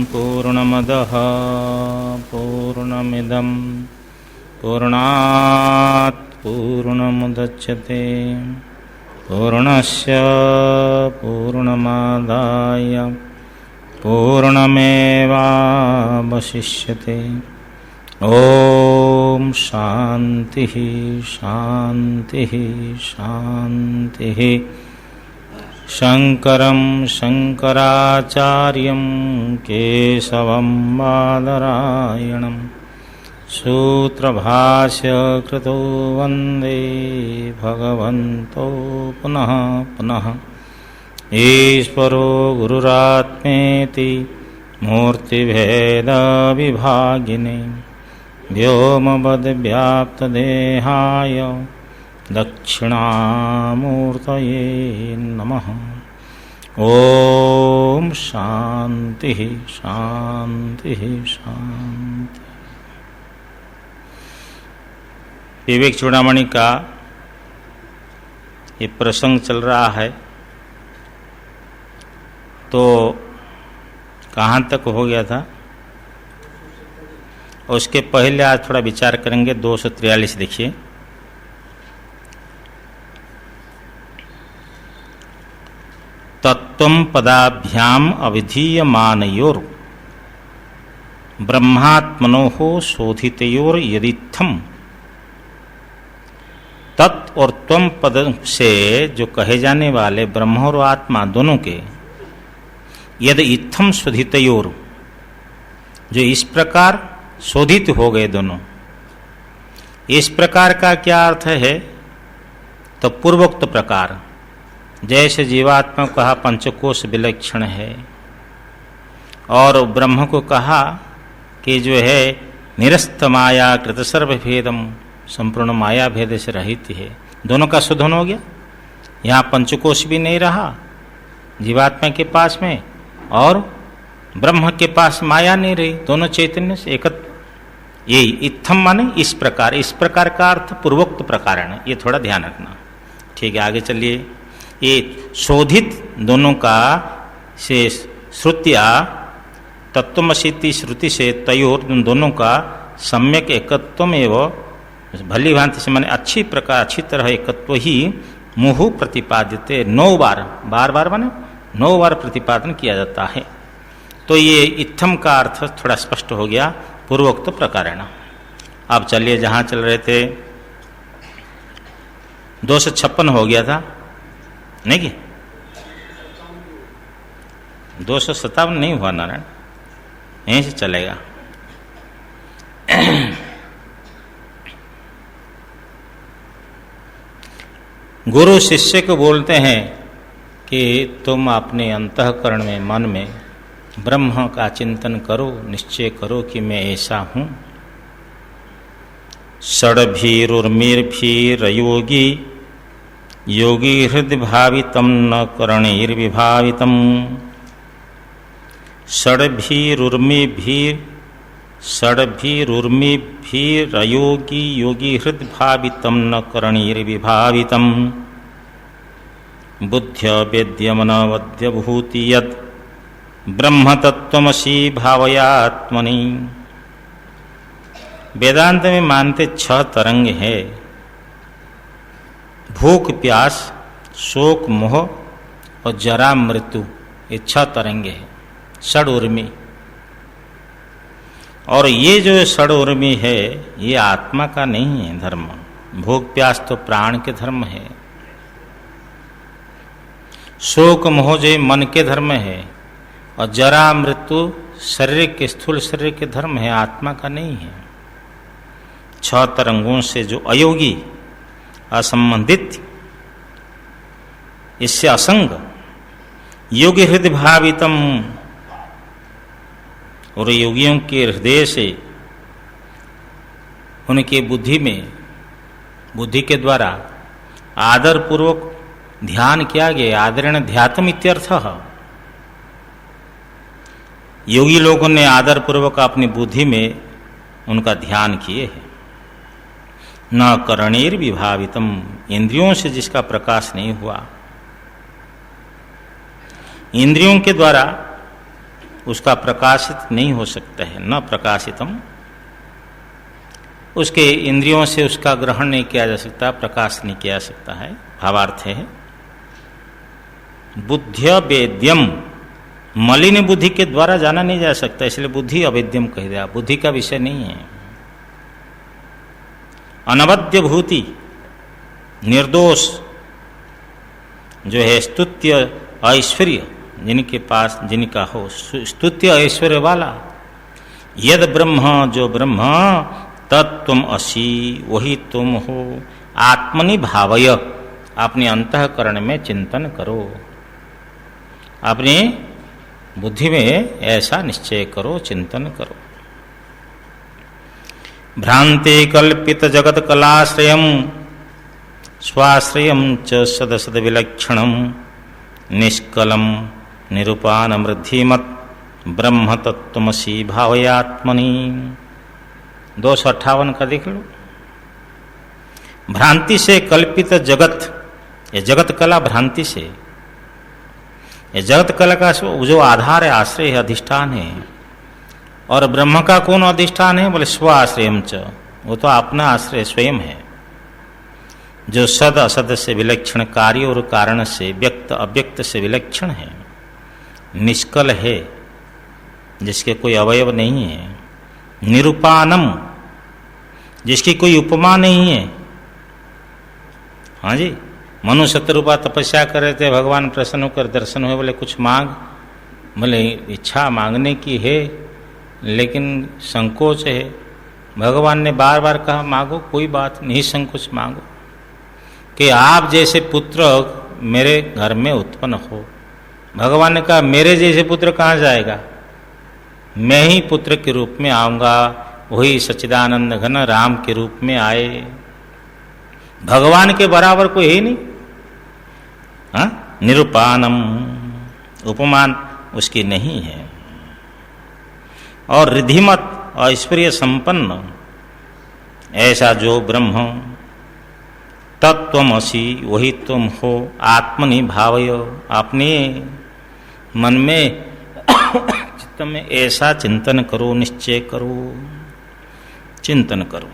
पूर्णमदः पूर्णमिदं पूर्णात् पूर्णमुदच्यते पूर्णस्य पूर्णमादाय पूर्णमेवावशिष्यते। ॐ शान्तिः शान्तिः शान्तिः। शङ्करं शङ्कराचार्यं केशवं बादरायणं सूत्रभाष्यकृतो वन्दे भगवन्तो पुनः पुनः। ईश्वरो गुरुरात्मेति मूर्तिभेदविभागिने व्योमवद्व्याप्तदेहाय दक्षिणामूर्तये नमः। ओम शांति शांति शांति। विवेक चूड़ामणि का ये प्रसंग चल रहा है, तो कहाँ तक हो गया था? उसके पहले आज थोड़ा विचार करेंगे। 243 देखिए। तत्वं पदाभ्याम अविधीयमानयोर ब्रह्मात्मनोः शोधितयोर यदित्थम। तत् और त्वम पद से जो कहे जाने वाले ब्रह्म और आत्मा दोनों के यदि इत्थम शोधितयोर, जो इस प्रकार शोधित हो गए दोनों, इस प्रकार का क्या अर्थ है? तो पूर्वोक्त प्रकार, जैसे जीवात्मा को कहा पंचकोश विलक्षण है, और ब्रह्म को कहा कि जो है निरस्त माया कृत सर्वभेदम, संपूर्ण माया भेद से रहित है। दोनों का शोधन हो गया। यहाँ पंचकोश भी नहीं रहा जीवात्मा के पास में, और ब्रह्म के पास माया नहीं रही, दोनों चैतन्य से एकत्र। यही इत्थम माने इस प्रकार, इस प्रकार का अर्थ पूर्वोक्त प्रकारण, ये थोड़ा ध्यान रखना। ठीक है, आगे चलिए। ये शोधित दोनों का से श्रुतिया तत्वमसीति श्रुति से तयोर दोनों का सम्यक एकत्व एवं भली भांति से माने अच्छी प्रकार अच्छी तरह एकत्व ही मुहु प्रतिपादित। 9 बार, बार माने 9 बार प्रतिपादन किया जाता है। तो ये इत्थम का अर्थ थोड़ा स्पष्ट हो गया पूर्वोक्त प्रकारण। अब चलिए जहाँ चल रहे थे, 256 हो गया था नहीं कि 257 नहीं हुआ नारायण, यहीं से चलेगा। गुरु शिष्य को बोलते हैं कि तुम अपने अंतःकरण में, मन में ब्रह्म का चिंतन करो, निश्चय करो कि मैं ऐसा हूं। षड्भीरुर्मिर्भीरयोगी योगी हृदय भावितम न करणैर्विभावितम। षड्भीरुर्मिर्भीरयोगी योगी हृदय भावितम न करणैर्विभावितम। बुद्ध्य वेद्यमनवद्य भूति यत् ब्रह्म तत्वमसि भावयात्मनि। वेदांत में मानते 6 तरंग है: भूख प्यास, शोक मोह और जरा मृत्यु। ये 6 तरंगे हैं, षड उर्मी। और ये जो षड उर्मी है, ये आत्मा का नहीं है धर्म। भूख प्यास तो प्राण के धर्म है, शोक मोह जो मन के धर्म है, और जरा मृत्यु शरीर के, स्थूल शरीर के धर्म है, आत्मा का नहीं है। 6 तरंगों से जो अयोगी, असंबंधित, इससे असंग, योगी हृदय भावितम, और योगियों के हृदय से, उनके बुद्धि में, बुद्धि के द्वारा आदर पूर्वक ध्यान किया गया। आदरेण ध्यातम इत्यर्थः। योगी लोगों ने आदर पूर्वक अपनी बुद्धि में उनका ध्यान किए हैं। न करणेर विभावितम, इंद्रियों से जिसका प्रकाश नहीं हुआ। इंद्रियों के द्वारा उसका प्रकाशित नहीं हो सकता है, न प्रकाशितम, उसके इंद्रियों से उसका ग्रहण नहीं किया जा सकता, प्रकाश नहीं किया जा सकता है। भावार्थ है बुद्ध्य वेद्यम, मलिन बुद्धि के द्वारा जाना नहीं जा सकता, इसलिए बुद्धि अवेद्यम कह दिया, बुद्धि का विषय नहीं है। अनवद्य भूति, निर्दोष जो है, स्तुत्य ऐश्वर्य जिनके पास जिनका हो, स्तुत्य ऐश्वर्य वाला, यद ब्रह्म जो ब्रह्म, तत्त्वम असि वही तुम हो, आत्मनि भावय, अपने अंतःकरण में चिंतन करो, अपनी बुद्धि में ऐसा निश्चय करो, चिंतन करो। भ्रांते कल्पित जगत कलाश्रयम स्वाश्रयम च सदसद विलक्षणम निष्कलम निरूपान वृद्धिमत ब्रह्म तत्त्वमसि भावयात्मनि। 258 का देख लो। भ्रांति से कल्पित जगत, ये जगत कला भ्रांति से, ये जगत कला का जो आधार है, आश्रय है, अधिष्ठान है, और ब्रह्म का कौन अधिष्ठान है? बोले स्व आश्रयम च, वो तो अपना आश्रय स्वयं है, जो सद असद से विलक्षण, कार्य और कारण से, व्यक्त अव्यक्त से विलक्षण है, निष्कल है, जिसके कोई अवयव नहीं है, निरूपानम, जिसकी कोई उपमा नहीं है। हाँ जी, मनु 70 रूपा तपस्या कर रहे थे, भगवान प्रसन्न होकर दर्शन हुए, बोले कुछ मांग, बोले इच्छा मांगने की है लेकिन संकोच है। भगवान ने बार बार कहा मांगो, कोई बात नहीं, संकोच मांगो, कि आप जैसे पुत्र मेरे घर में उत्पन्न हो। भगवान ने कहा मेरे जैसे पुत्र कहाँ जाएगा, मैं ही पुत्र के रूप में आऊँगा, वही सच्चिदानंद घन राम के रूप में आए, भगवान के बराबर कोई है नहीं। हाँ, निरूपानम, उपमान उसकी नहीं है। और रिधिमत, ऐश्वर्य संपन्न, ऐसा जो ब्रह्म, तत्त्वमसि वही तुम हो, आत्मनि भावय, अपने मन में चित्त में ऐसा चिंतन करो, निश्चय करो, चिंतन करो।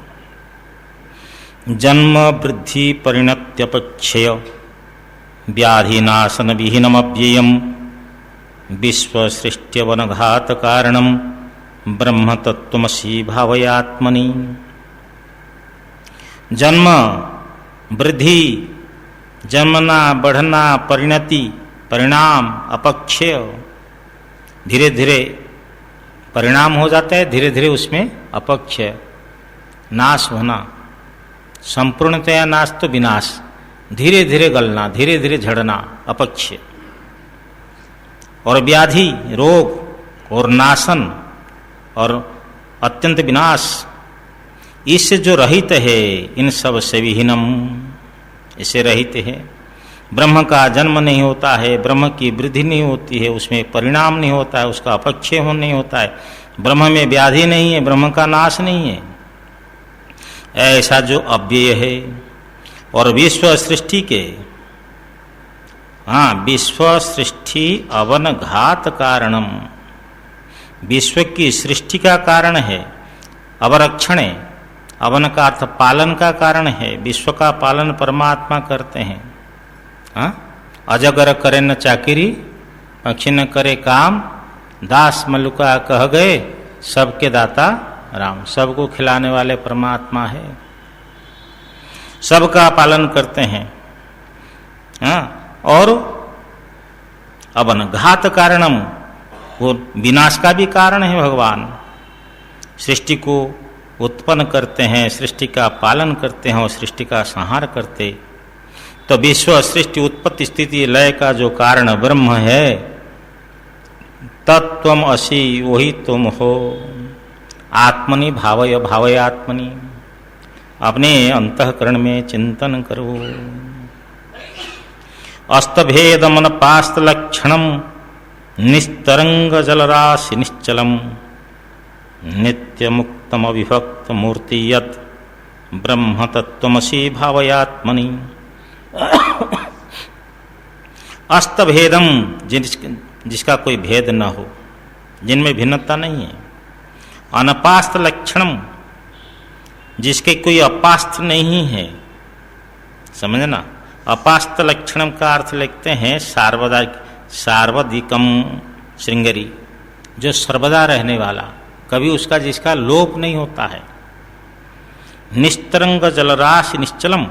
जन्म वृद्धि परिणत्यपक्षय व्याधिनाशन विहीनमव्ययम विश्वसृष्ट्यवनघात कारणम ब्रह्म तत्त्वमसि भावयात्मनि। जन्म वृद्धि, जन्मना बढ़ना, परिणति परिणाम, अपक्षय, धीरे धीरे परिणाम हो जाता है, धीरे धीरे उसमें अपक्षय, नाश होना, संपूर्णतया नाश तो विनाश, धीरे धीरे गलना, धीरे धीरे झड़ना, अपक्षय, और व्याधि, रोग, और नाशन, और अत्यंत विनाश, इससे जो रहित है, इन सब से विहीनम, इससे रहित है। ब्रह्म का जन्म नहीं होता है, ब्रह्म की वृद्धि नहीं होती है, उसमें परिणाम नहीं होता है, उसका अपक्षय होने नहीं होता है, ब्रह्म में व्याधि नहीं है, ब्रह्म का नाश नहीं है, ऐसा जो अव्यय है। और विश्व सृष्टि के, हाँ, विश्व सृष्टि अवन घात कारणम, विश्व की सृष्टि का कारण है, अवरक्षण, अवन का अर्थ पालन का कारण है, विश्व का पालन परमात्मा करते हैं। हाँ, अजगर करे न चाकिरी, पक्षी न करे काम, दास मल्लुका कह गए, सबके दाता राम, सबको खिलाने वाले परमात्मा है, सबका पालन करते हैं। हाँ, और अवन घात कारणम, वो विनाश का भी कारण है भगवान, सृष्टि को उत्पन्न करते हैं, सृष्टि का पालन करते हैं और सृष्टि का संहार करते। तो विश्व सृष्टि उत्पत्ति स्थिति लय का जो कारण ब्रह्म है, तत्त्वम असि वही तुम हो, आत्मनि भावय, भावयात्मनि, अपने अंतःकरण में चिंतन करो। अस्तभेद मन पास्त लक्षणम निस्तरंग जलराशि निश्चलम नित्य मुक्तम अविभक्त मूर्ति यत् ब्रह्म तत्त्वमसि भावयात्मनि। अस्तभेदम, जिसका कोई भेद न हो, जिनमें भिन्नता नहीं है। अनपास्त लक्षणम, जिसके कोई अपास्त नहीं है, समझना। अपास्त लक्षणम का अर्थ लिखते हैं सार्वदिकम श्रृंगरी, जो सर्वदा रहने वाला, कभी उसका जिसका लोप नहीं होता है। निस्तरंग जलराशि निश्चलम,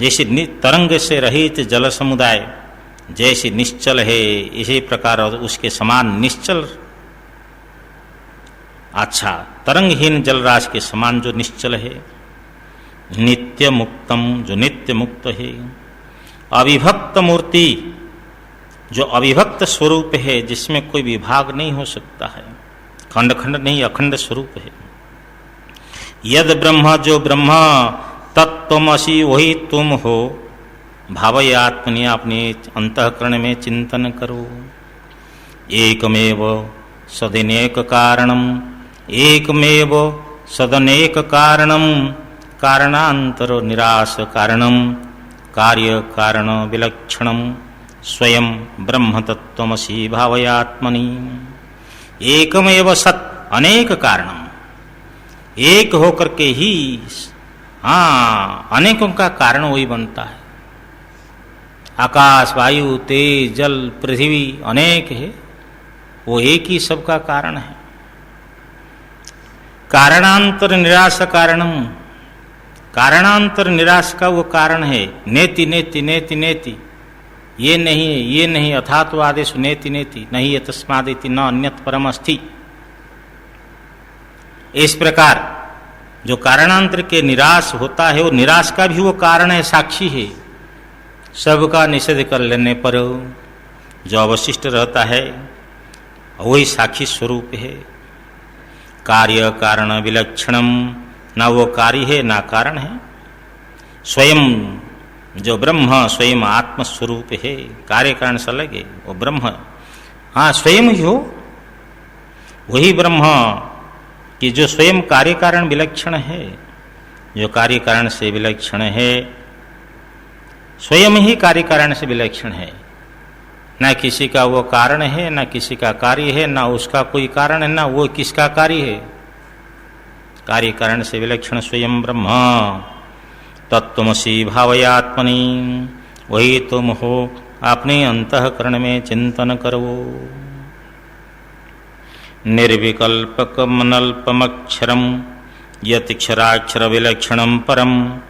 जैसे तरंग से रहित जल समुदाय जैसे निश्चल है, इसी प्रकार उसके समान निश्चल, अच्छा तरंगहीन जलराशि के समान जो निश्चल है। नित्य मुक्तम, जो नित्य मुक्त है। अविभक्त मूर्ति, जो अविभक्त स्वरूप है, जिसमें कोई विभाग नहीं हो सकता है, खंड खंड नहीं, अखंड स्वरूप है। यद ब्रह्म, जो ब्रह्म, तत्त्वमसि, वही तुम हो। भावयात्मनि, अपने अंतःकरण में चिंतन करो। एकमेव सदनेक कारणम, एकमेव सदनेक कारणम, कारणांतर निराश कारणम, कार्य कारण विलक्षणम, स्वयं ब्रह्म तत्त्वमसि भावयात्मनि। एकमेव सत, अनेक कारणम, एक होकर के ही अनेकों का कारण वही बनता है। आकाश, वायु, तेज, जल, पृथ्वी अनेक है, वो एक ही सबका कारण है। कारणांतर निराश कारणम, कारणांतर निराश का वो कारण है। नेति नेति नेति नेति, ये नहीं है, ये नहीं, अथातो आदेश नेति नेति नहीं है, तस्मादिति न अन्यत परम अस्ति। इस प्रकार जो कारणांतर के निराश होता है, वो निराश का भी वो कारण है, साक्षी है। सबका निषेध कर लेने पर जो अवशिष्ट रहता है वही साक्षी स्वरूप है। कार्य कारण विलक्षणम, ना वो कार्य है ना कारण है। स्वयं जो ब्रह्म स्वयं आत्मस्वरूप है, कार्य कारण से अलग है, वो ब्रह्म स्वयं ही हो, वही ब्रह्म कि जो स्वयं कार्य कारण विलक्षण है, जो कार्य कारण से विलक्षण है, स्वयं ही कार्य कारण से विलक्षण है। ना किसी का वो कारण है, ना किसी का कार्य है, ना उसका कोई कारण है, ना वो किसका कार्य है। कार्य कारण से विलक्षण स्वयं ब्रह्म तत्त्वमसि भावयात्मनि, वही तुम हो, अपने अंतःकरण में चिंतन करो। निर्विकल्पकमनल्पमक्षरम यतिक्षराक्षर विलक्षणम परम,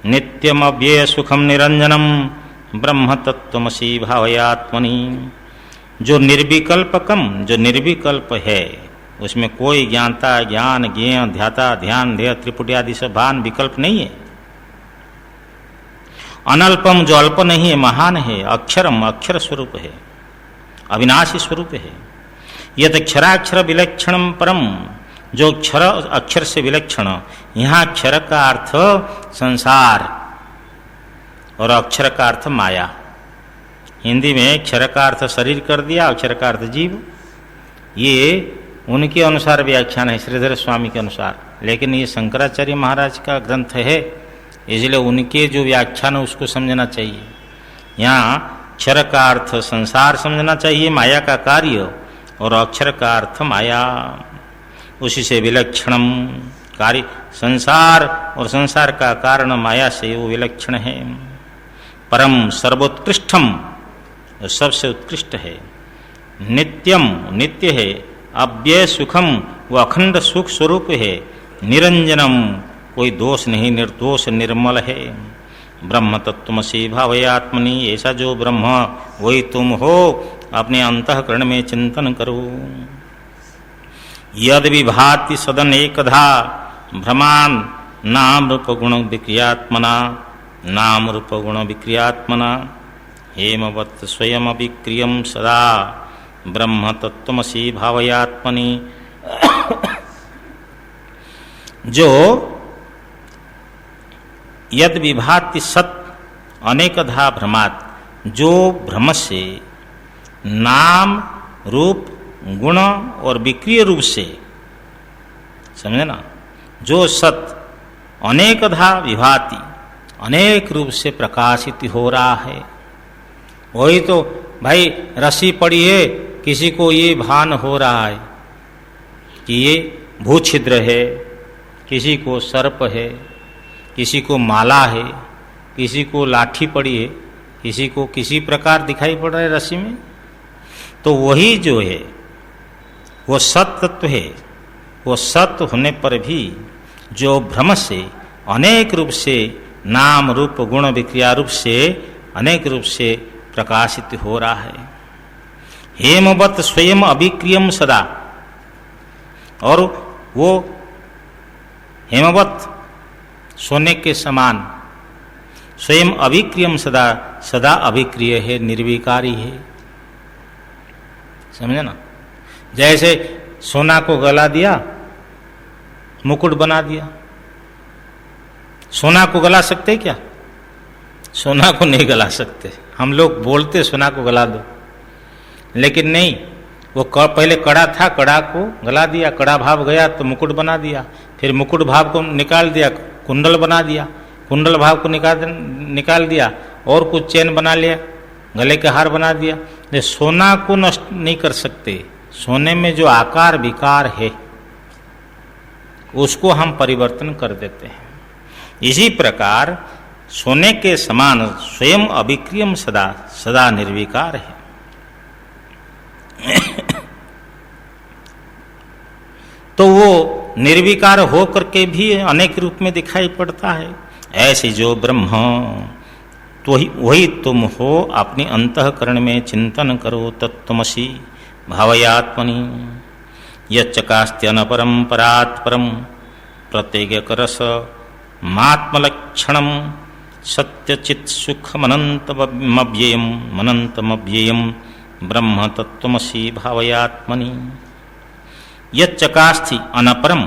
नित्यम अव्यय सुखम निरंजनम, ब्रह्म तत्त्वमसि भावयात्मनि। जो निर्विकल्पकम, जो निर्विकल्प है, उसमें कोई ज्ञाता, ज्ञान, ज्ञेय, ध्याता, ध्यान, ध्येय, त्रिपुटी आदि सब भान विकल्प नहीं है। अनल्पम, जो अल्प नहीं है, महान है। अक्षरम, अक्षर स्वरूप है, अविनाशी स्वरूप है। यत क्षराक्षर विलक्षणम परम, जो क्षर अक्षर से विलक्षण। यहाँ क्षर का अर्थ संसार और अक्षर का अर्थ माया। हिंदी में क्षर का अर्थ शरीर कर दिया, अक्षर का अर्थ जीव। ये उनके अनुसार व्याख्यान है, श्रीधर स्वामी के अनुसार, लेकिन ये शंकराचार्य महाराज का ग्रंथ है, इसलिए उनके जो व्याख्यान है उसको समझना चाहिए। यहाँ क्षर का अर्थ संसार समझना चाहिए, माया का कार्य, और अक्षर का अर्थ माया, उसी से विलक्षणम कार्य संसार, और संसार का कारण माया से वो विलक्षण है। परम, सर्वोत्कृष्टम, सबसे उत्कृष्ट है। नित्यम, नित्य है। अव्यय सुखम, वो अखंड सुख स्वरूप है। निरंजनम, कोई दोष नहीं, निर्दोष निर्मल है। ब्रह्म तत्त्वमसि भावयात्मनि, ऐसा जो ब्रह्म वही तुम हो, अपने अंतःकरण में चिंतन करो। यद विभाति सदन एकधा भ्रमान, नाम रूप गुण विक्रियात्मना, नाम रूप गुण विक्रियात्मना, हेमवत् स्वयं विक्रियम सदा, ब्रह्म तत्त्वमसि भावयात्मनि। जो यद विभाति सत अनेकधा भ्रमात्, जो भ्रम से नाम रूप गुण और विक्रिय रूप से, समझे ना, जो सत अनेकधा विभाति, अनेक रूप से प्रकाशित हो रहा है। वही तो भाई रस्सी पड़ी है, किसी को ये भान हो रहा है, कि ये भूछिद्र है, किसी को सर्प है, किसी को माला है, किसी को लाठी पड़ी है, किसी को किसी प्रकार दिखाई पड़ रहा है रस्सी में, तो वही जो है वो सत तत्व है। वो सत्य होने पर भी जो भ्रम से अनेक रूप से नाम रूप गुण विक्रिया रूप से अनेक रूप से प्रकाशित हो रहा है। हेमवत स्वयं अभिक्रियम सदा, और वो हेमवत सोने के समान स्वयं अभिक्रियम सदा, सदा अभिक्रिय है, निर्विकारी है। समझे ना? जैसे सोना को गला दिया, मुकुट बना दिया। सोना को गला सकते क्या? सोना को नहीं गला सकते। हम लोग बोलते सोना को गला दो, लेकिन नहीं, वो पहले कड़ा था, कड़ा को गला दिया, कड़ा भाव गया तो मुकुट बना दिया, फिर मुकुट भाव को निकाल दिया, कुंडल बना दिया, कुंडल भाव को निकाल दिया और कुछ चैन बना लिया, गले के हार बना दिया। ये सोना को नष्ट नहीं कर सकते। सोने में जो आकार विकार है उसको हम परिवर्तन कर देते हैं। इसी प्रकार सोने के समान स्वयं अभिक्रियम सदा, सदा निर्विकार है। तो वो निर्विकार हो करके भी अनेक रूप में दिखाई पड़ता है। ऐसे जो ब्रह्म, तो वही तुम हो, अपने अंतःकरण में चिंतन करो। तत्त्वमसि भावयात्मनि यच्चकास्त्यनपरं परात् परं प्रत्येकरस मात्मलक्षणं सत्यचित् सुखमनन्तमव्ययं ब्रह्म तत्त्वमसि भावयात्मनि। यच्चकास्ति अनपरम,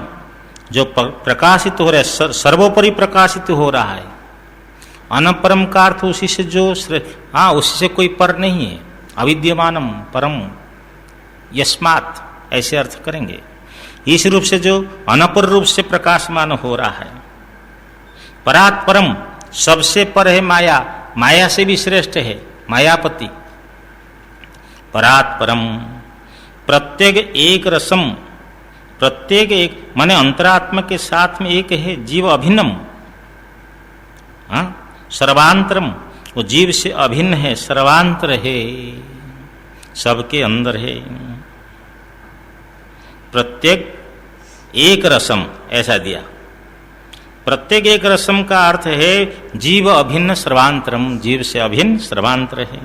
जो प्रकाशित हो रहा है, सर्वोपरि प्रकाशित हो रहा है। अनपरम का अर्थ उसी से जो, हाँ, उसी से कोई पर नहीं है। अविद्यमानम परम यस्मात्, ऐसे अर्थ करेंगे। इस रूप से जो अनपर रूप से प्रकाशमान हो रहा है। परात् परम, सबसे पर है माया, माया से भी श्रेष्ठ है मायापति। परात् परम प्रत्येक एक रसम, प्रत्येक एक माने अंतरात्मा के साथ में एक है। जीव अभिन्नम, हाँ, सर्वांतरम, वो जीव से अभिन्न है, सर्वांतर है, सबके अंदर है। प्रत्येक एक रसम, ऐसा दिया। प्रत्येक एक रसम का अर्थ है जीव अभिन्न सर्वांतरम, जीव से अभिन्न सर्वांतर है।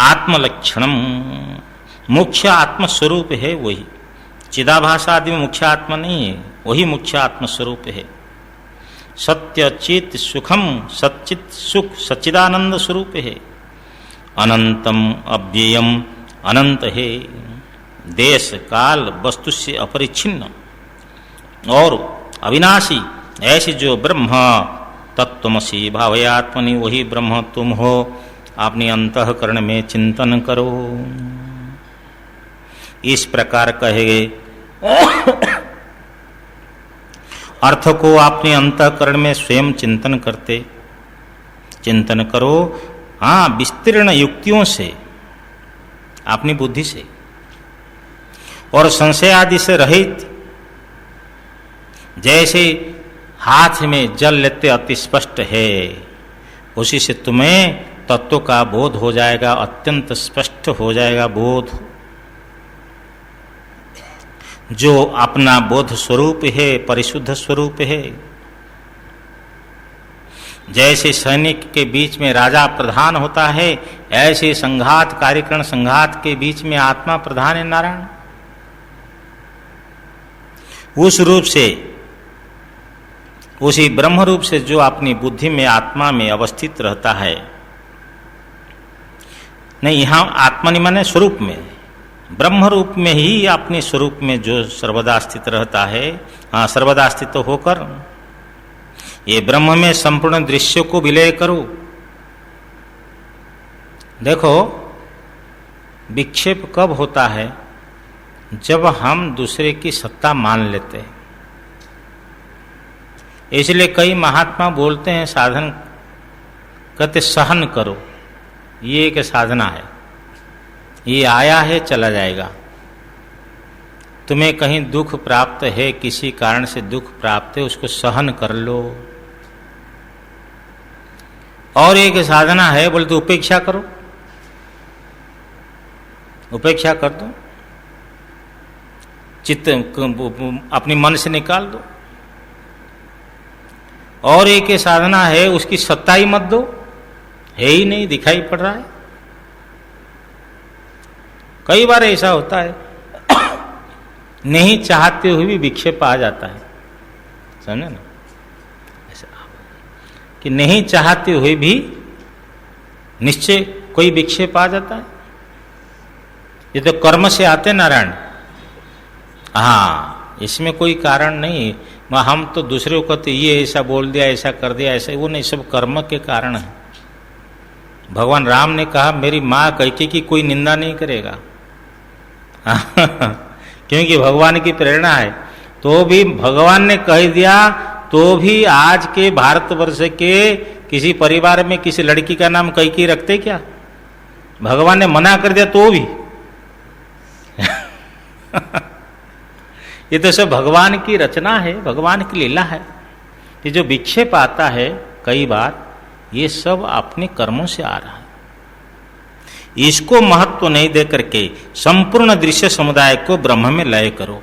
आत्मलक्षणम, मुख्य आत्मस्वरूप है वही। चिदाभास आदि में मुख्य आत्मा नहीं है, वही मुख्य आत्मस्वरूप है। सत्य चित सुखम, सच्चित सुख सच्चिदानंद स्वरूप है। अनंतम अव्ययम, अनंत है, देश काल वस्तु से अपरिच्छिन्न और अविनाशी। ऐसे जो ब्रह्म तत्त्वमसि भावयात्मनि, वही ब्रह्म तुम हो, अपने अंतःकरण में चिंतन करो। इस प्रकार कहे अर्थ को अपने अंतःकरण में स्वयं चिंतन करते, चिंतन करो, हाँ, विस्तीर्ण युक्तियों से, अपनी बुद्धि से और संशय आदि से रहित। जैसे हाथ में जल लेते अति स्पष्ट है, उसी से तुम्हें तत्व का बोध हो जाएगा, अत्यंत स्पष्ट हो जाएगा बोध। जो अपना बोध स्वरूप है, परिशुद्ध स्वरूप है। जैसे सैनिक के बीच में राजा प्रधान होता है, ऐसे संघात कार्यकरण संघात के बीच में आत्मा प्रधान है, नारायण। उस रूप से, उसी ब्रह्म रूप से जो अपनी बुद्धि में आत्मा में अवस्थित रहता है, नहीं, यहां आत्मा नहीं माने स्वरूप में, ब्रह्म रूप में ही अपने स्वरूप में जो सर्वदा स्थित रहता है, हाँ, सर्वदा स्थित होकर ये ब्रह्म में संपूर्ण दृश्य को विलय करो। देखो, विक्षेप कब होता है? जब हम दूसरे की सत्ता मान लेते हैं। इसलिए कई महात्मा बोलते हैं, साधन कहते सहन करो, ये एक साधना है, ये आया है चला जाएगा, तुम्हें कहीं दुख प्राप्त है, किसी कारण से दुख प्राप्त है, उसको सहन कर लो। और एक साधना है, बोले तो उपेक्षा करो, उपेक्षा कर दो, चित्त अपने मन से निकाल दो। और एक साधना है, उसकी सत्ता ही मत दो, है ही नहीं, दिखाई पड़ रहा है। कई बार ऐसा होता है नहीं चाहते हुए भी विक्षेप आ जाता है, समझे ना, ऐसा कि नहीं चाहते हुए भी निश्चय कोई विक्षेप आ जाता है। ये तो कर्म से आते नारायण। हाँ, इसमें कोई कारण नहीं। हम तो दूसरे को कहते ये ऐसा बोल दिया, ऐसा कर दिया, ऐसा, वो नहीं, सब कर्म के कारण है। भगवान राम ने कहा मेरी माँ कैकेयी की कोई निंदा नहीं करेगा क्योंकि भगवान की प्रेरणा है। तो भी भगवान ने कह दिया तो भी आज के भारतवर्ष के किसी परिवार में किसी लड़की का नाम कैकेयी रखते क्या? भगवान ने मना कर दिया तो भी ये तो सब भगवान की रचना है, भगवान की लीला है। ये जो विक्षेप आता है कई बार, ये सब अपने कर्मों से आ रहा है। इसको महत्व नहीं दे करके संपूर्ण दृश्य समुदाय को ब्रह्म में लय करो।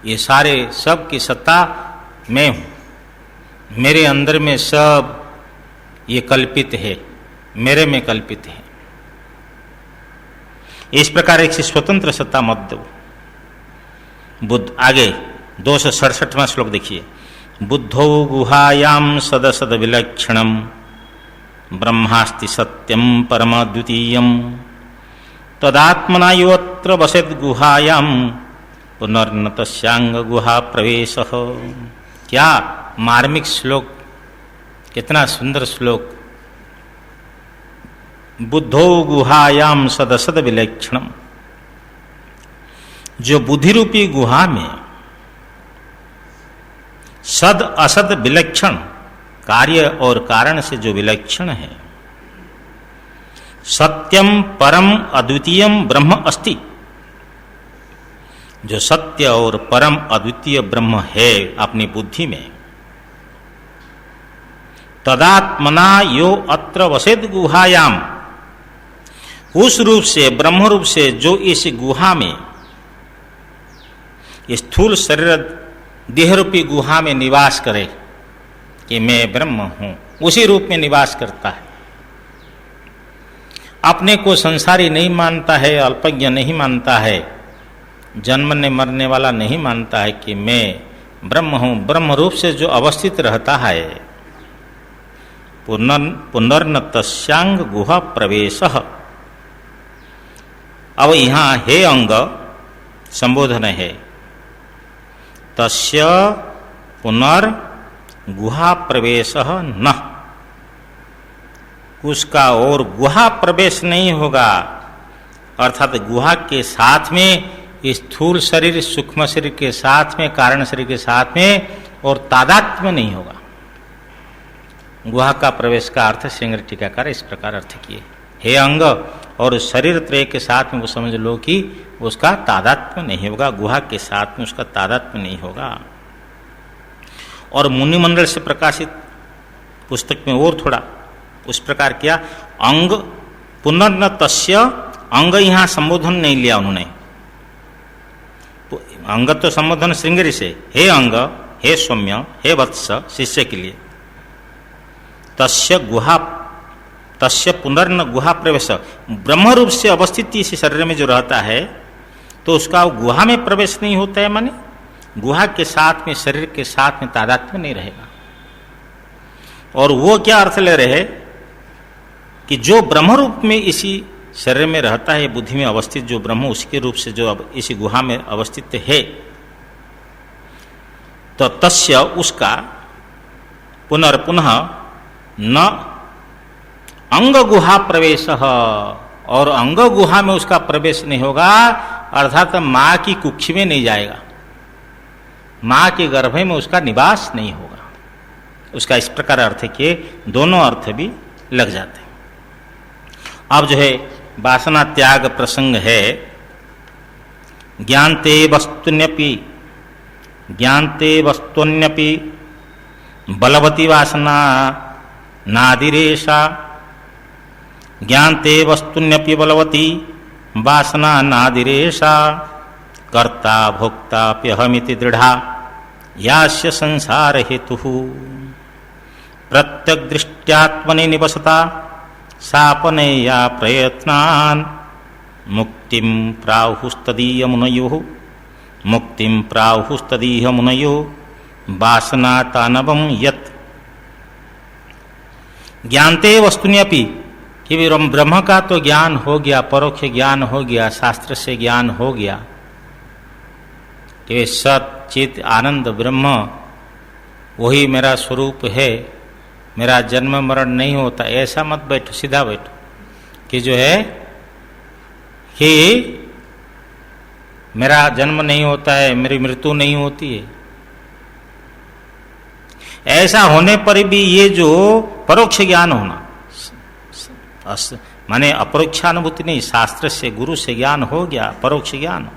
ये सारे सब की सत्ता मैं हूं, मेरे अंदर में सब ये कल्पित है, मेरे में कल्पित है। इस प्रकार एक स्वतंत्र सत्ता मत दो। बुद्ध आगे 267वां श्लोक देखिए। बुद्धो गुहायाम सदसद विलक्षणम ब्रह्मास्ति सत्यम परमद्वितीयम तदात्मना योऽत्र वसेत् गुहायाम पुनर्न तस्यांग गुहा प्रवेशः। क्या मार्मिक श्लोक, कितना सुंदर श्लोक। बुद्धो गुहायाम सदसद विलक्षणम, जो बुद्धि रूपी गुहा में सद असद विलक्षण, कार्य और कारण से जो विलक्षण है, सत्यम परम अद्वितीयम ब्रह्म अस्ति, जो सत्य और परम अद्वितीय ब्रह्म है अपनी बुद्धि में, तदात्मना यो अत्र वसेद गुहायाम, उस रूप से ब्रह्म रूप से जो इस गुहा में, स्थूल शरीर देह रूपी गुहा में निवास करे कि मैं ब्रह्म हूं, उसी रूप में निवास करता है। अपने को संसारी नहीं मानता है, अल्पज्ञ नहीं मानता है, जन्मने मरने वाला नहीं मानता है कि मैं ब्रह्म हूं। ब्रह्म रूप से जो अवस्थित रहता है, पुनर्न तस्यांग गुहा प्रवेशः। अब यहां हे अंग संबोधन है, तस्य पुनर् गुहा प्रवेशः न, उसका और गुहा प्रवेश नहीं होगा, अर्थात गुहा के साथ में स्थूल शरीर सूक्ष्म शरीर के साथ में, कारण शरीर के साथ में और तादात्म्य नहीं होगा। गुहा का प्रवेश का अर्थ सिंगर टीकाकार इस प्रकार अर्थ किए, हे अंग और शरीर त्रय के साथ में वो समझ लो कि उसका तादात्म्य नहीं होगा, गुहा के साथ में उसका तादात्म्य नहीं होगा। और मुनि मंडल से प्रकाशित पुस्तक में और थोड़ा उस प्रकार किया, अंग पुनर्न तस्य, अंग यहां संबोधन नहीं लिया उन्होंने, अंग तो संबोधन श्रृंगेरी से, हे अंग, हे सौम्य, हे वत्स, शिष्य के लिए। तस्य गुहा, तस्य पुनर्न गुहा प्रवेश, ब्रह्म रूप से अवस्थित इस शरीर में जो रहता है तो उसका गुहा में प्रवेश नहीं होता है, माने गुहा के साथ में शरीर के साथ में तादात्म्य नहीं रहेगा। और वो क्या अर्थ ले रहे हैं कि जो ब्रह्म रूप में इसी शरीर में रहता है, बुद्धि में अवस्थित जो ब्रह्म, उसके रूप से जो अब इसी गुहा में अवस्थित है, तो तस्य उसका पुनर्पुनः न अंग गुहा प्रवेश, और अंग गुहा में उसका प्रवेश नहीं होगा, अर्थात मां की कुक्षी में नहीं जाएगा, मां के गर्भ में उसका निवास नहीं होगा। उसका इस प्रकार अर्थ किए, दोनों अर्थ भी लग जाते हैं। अब जो है वासना त्याग प्रसंग है, ज्ञान्ते वस्तुन्यपि बलवती वासना नादिरेषा। ज्ञान्ते वस्तुन्यपि बलवती वासना नादिरेषा। कर्ता भोक्ताप्यहमिति दृढ़ा यास्य संसार हेतुः। प्रत्यग्दृष्ट्यात्मनि निवसता सापनेया प्रयत्नान्। मुक्तिं प्राहुस्तदीय मुनयोः मुक्तिं प्राहुस्तदीय मुनयो वासना तानवं यत्। ज्ञानते वस्तुन्यपि, कि ब्रह्म का तो ज्ञान हो गया, परोक्ष ज्ञान हो गया, शास्त्र से ज्ञान हो गया कि सत चित आनंद ब्रह्म वही मेरा स्वरूप है, मेरा जन्म मरण नहीं होता। ऐसा मत बैठो, सीधा बैठो कि जो है कि मेरा जन्म नहीं होता है, मेरी मृत्यु नहीं होती है। ऐसा होने पर भी ये जो परोक्ष ज्ञान होना, माने अपरोक्षानुभूति नहीं, शास्त्र से गुरु से ज्ञान हो गया, परोक्ष ज्ञान।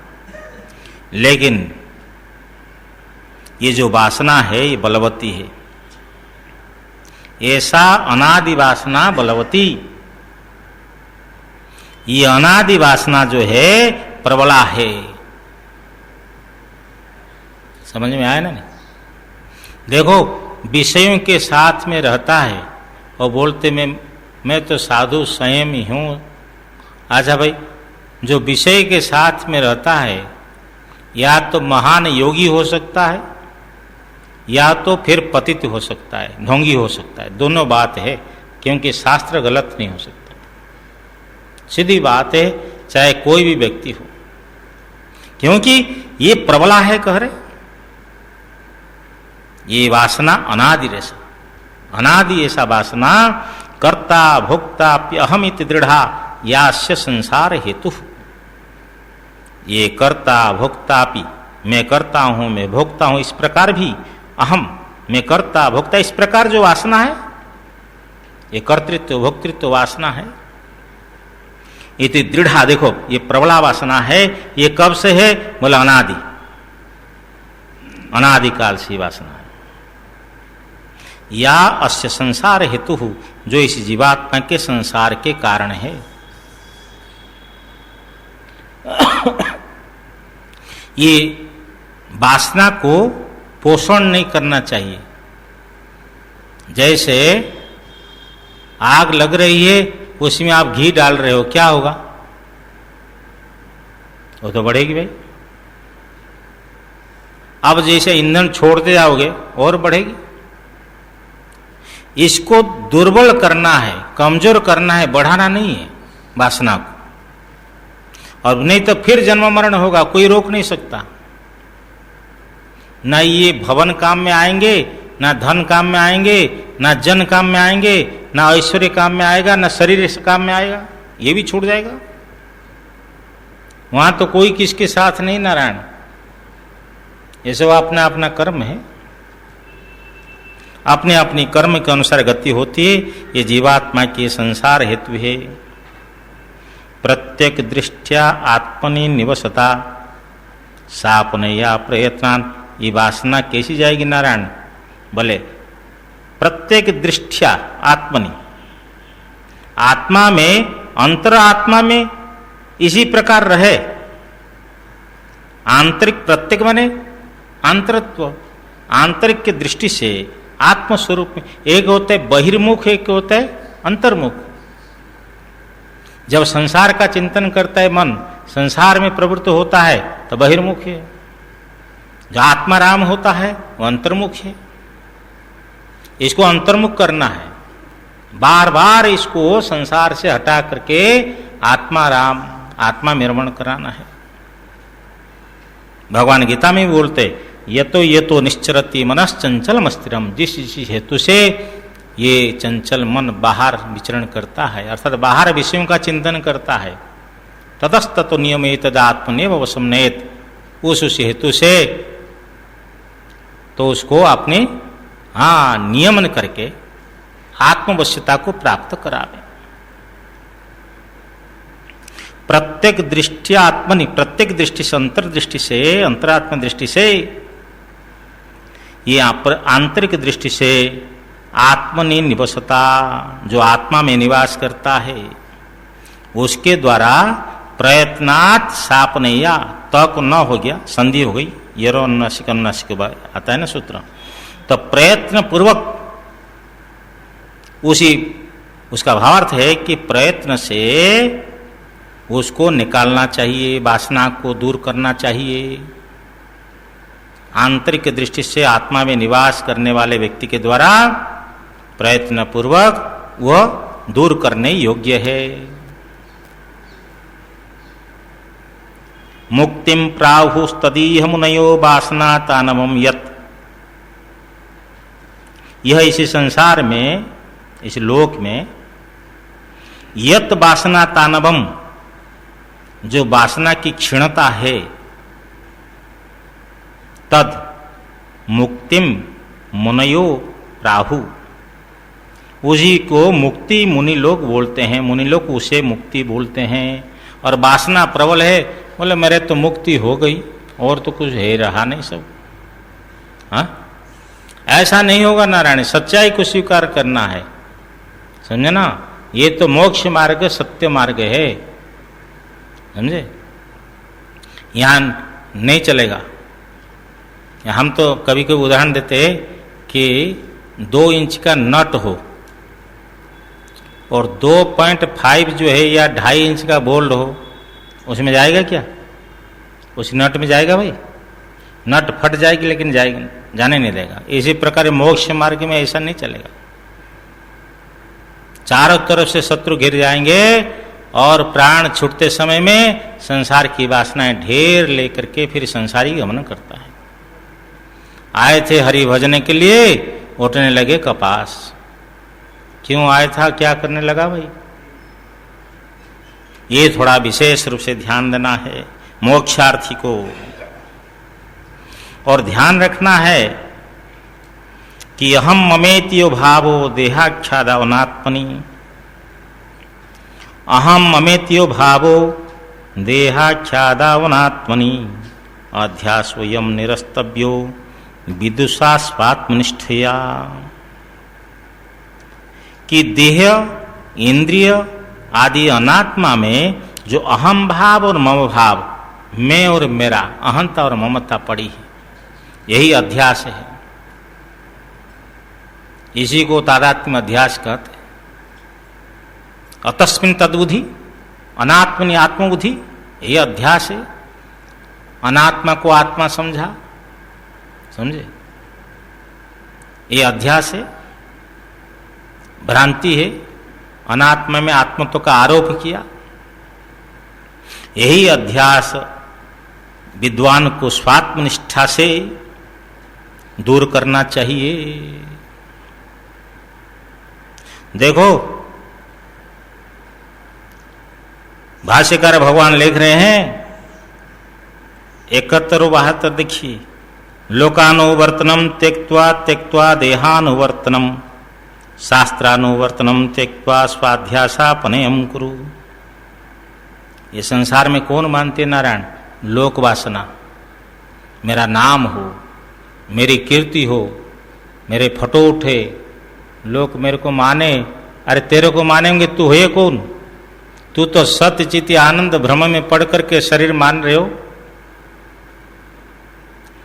लेकिन ये जो वासना है ये बलवती है। ऐसा अनादि वासना बलवती, ये अनादि वासना जो है प्रबला है। समझ में आया ना? नहीं देखो, विषयों के साथ में रहता है और बोलते मैं तो साधु संयमी हूं। अच्छा भाई, जो विषय के साथ में रहता है या तो महान योगी हो सकता है या तो फिर पतित हो सकता है, ढोंगी हो सकता है। दोनों बात है, क्योंकि शास्त्र गलत नहीं हो सकता। सीधी बात है, चाहे कोई भी व्यक्ति हो, क्योंकि ये प्रबला है कह रहे। ये वासना अनादि ऐसा, अनादि ऐसा वासना कर्ता भोक्ता अहमिति दृढ़ा यास्य संसार हेतु। ये कर्ता भोक्तापि, मैं करता हूं, मैं भोगता हूं, इस प्रकार भी अहम, मैं कर्ता भोक्ता, इस प्रकार जो वासना है ये कर्तृत्व भोक्तृत्व वासना है। इति दृढ़ा, देखो ये प्रबला वासना है। ये कब से है? बोला अनादि, अनादिकाल से वासना है। या अस्य संसार हेतु, जो इस जीवात्मा के संसार के कारण है। ये वासना को पोषण नहीं करना चाहिए। जैसे आग लग रही है, उसमें आप घी डाल रहे हो, क्या होगा? वो तो बढ़ेगी भाई। अब जैसे ईंधन छोड़ते जाओगे और बढ़ेगी। इसको दुर्बल करना है, कमजोर करना है, बढ़ाना नहीं है वासना को। और नहीं तो फिर जन्म मरण होगा, कोई रोक नहीं सकता। ना ये भवन काम में आएंगे, ना धन काम में आएंगे, ना जन काम में आएंगे, ना ऐश्वर्य काम में आएगा, ना शरीर काम में आएगा। ये भी छूट जाएगा। वहां तो कोई किसके साथ नहीं, नारायण। ये सब अपना अपना कर्म है, अपने अपनी कर्म के अनुसार गति होती है। ये जीवात्मा के संसार हेतु है। प्रत्येक दृष्टिया आत्मनि निवसता सापनया प्रयत्नान। ये वासना कैसी जाएगी नारायण? बोले प्रत्येक दृष्टिया आत्मनि, आत्मा में, अंतर आत्मा में इसी प्रकार रहे। आंतरिक, प्रत्येक माने आंतरत्व, आंतरिक की दृष्टि से आत्मस्वरूप में एक होता है बहिर्मुख, एक होता है अंतर्मुख। जब संसार का चिंतन करता है मन, संसार में प्रवृत्त होता है तो बहिर्मुख है। जो आत्माराम होता है वो अंतर्मुख है। इसको अंतर्मुख करना है, बार बार इसको संसार से हटा करके आत्माराम, आत्मा में रमण कराना है। भगवान गीता में भी बोलते, ये तो निश्चरति मनश्चंचलम स्थिरम। जिस हेतु से ये चंचल मन बाहर विचरण करता है, अर्थात बाहर विषयों का चिंतन करता है, ततस्ततो नियमेतद आत्मनेव वशम नयेत। उस हेतु से तो उसको अपने नियमन करके आत्मवश्यता को प्राप्त करावे। प्रत्येक दृष्टि आत्मनि, प्रत्येक दृष्टि से, अंतर्दृष्टि से, अंतरात्म दृष्टि से, ये आंतरिक दृष्टि से आत्मनि निवसता, जो आत्मा में निवास करता है, उसके द्वारा प्रयत्नात् सापनैया, तक न हो गया, संधि हो गई, यरो अनुनासिक अनुनासिक आता है ना सूत्र, तो प्रयत्न पूर्वक उसका भावार्थ है कि प्रयत्न से उसको निकालना चाहिए, वासना को दूर करना चाहिए। आंतरिक दृष्टि से आत्मा में निवास करने वाले व्यक्ति के द्वारा प्रयत्न पूर्वक वह दूर करने योग्य है। मुक्तिम प्राहुस्तदीह मुनयो वासना तानवम यत्, यह इसी संसार में, इस लोक में, यत् वासना तानवम, जो वासना की क्षीणता है, तद मुक्तिम मुनयो प्राहु, उसी को मुक्ति मुनि लोग बोलते हैं, मुनि लोग उसे मुक्ति बोलते हैं। और वासना प्रबल है, बोले मेरे तो मुक्ति हो गई और तो कुछ है रहा नहीं सब, हाँ ऐसा नहीं होगा नारायण, सच्चाई को स्वीकार करना है, समझे ना, ये तो मोक्ष मार्ग सत्य मार्ग है, समझे, यहां नहीं चलेगा। हम तो कभी कभी उदाहरण देते हैं कि 2 इंच का नट हो और 2.5 जो है या 2.5 इंच का बोल्ट हो, उसमें जाएगा क्या? उस नट में जाएगा भाई? नट फट जाएगी लेकिन जाएगी, जाने नहीं देगा। इसी प्रकार मोक्ष मार्ग में ऐसा नहीं चलेगा, चारों तरफ से शत्रु घिर जाएंगे और प्राण छूटते समय में संसार की वासनाएं ढेर लेकर के फिर संसारी गमन करता है। आए थे हरि भजने के लिए, उठने लगे कपास। क्यों आया था, क्या करने लगा भाई? ये थोड़ा विशेष रूप से ध्यान देना है मोक्षार्थी को, और ध्यान रखना है कि अहम ममेत्यो भावो देहाख्यादावनात्मनि, अहम ममेत्यो भावो देहाख्यादावनात्मनि, अध्यास्वयं निरस्तव्यो विदुषा स्वात्मनिष्ठया, कि देह इंद्रिय आदि अनात्मा में जो अहम भाव और मम भाव, मैं और मेरा, अहंता और ममता पड़ी है, यही अध्यास है। इसी को तादात्म्य अध्यास कहते हैं। अतस्मिन् तद्बुद्धि, अनात्मनि आत्मबुद्धि, यही अध्यास है। अनात्मा को आत्मा समझा, समझे, ये अध्यास है, भ्रांति है। अनात्मा में आत्मत्व का आरोप किया, यही अध्यास विद्वान को स्वात्मनिष्ठा से दूर करना चाहिए। देखो भाष्यकार भगवान लिख रहे हैं 71-72, देखिए, लोकानुवर्तनम त्यक्त्वा त्यक्त्वा देहानुवर्तनम शास्त्रानुवर्तनम त्यक्त्वा स्वाध्यासापनयम कुरु। ये संसार में कौन मानते नारायण? लोक वासना, मेरा नाम हो, मेरी कीर्ति हो, मेरे फोटो उठे, लोग मेरे को माने। अरे तेरे को मानेंगे, तू है कौन? तू तो सत्य चित्त आनंद भ्रम में पढ़ करके शरीर मान रहे हो।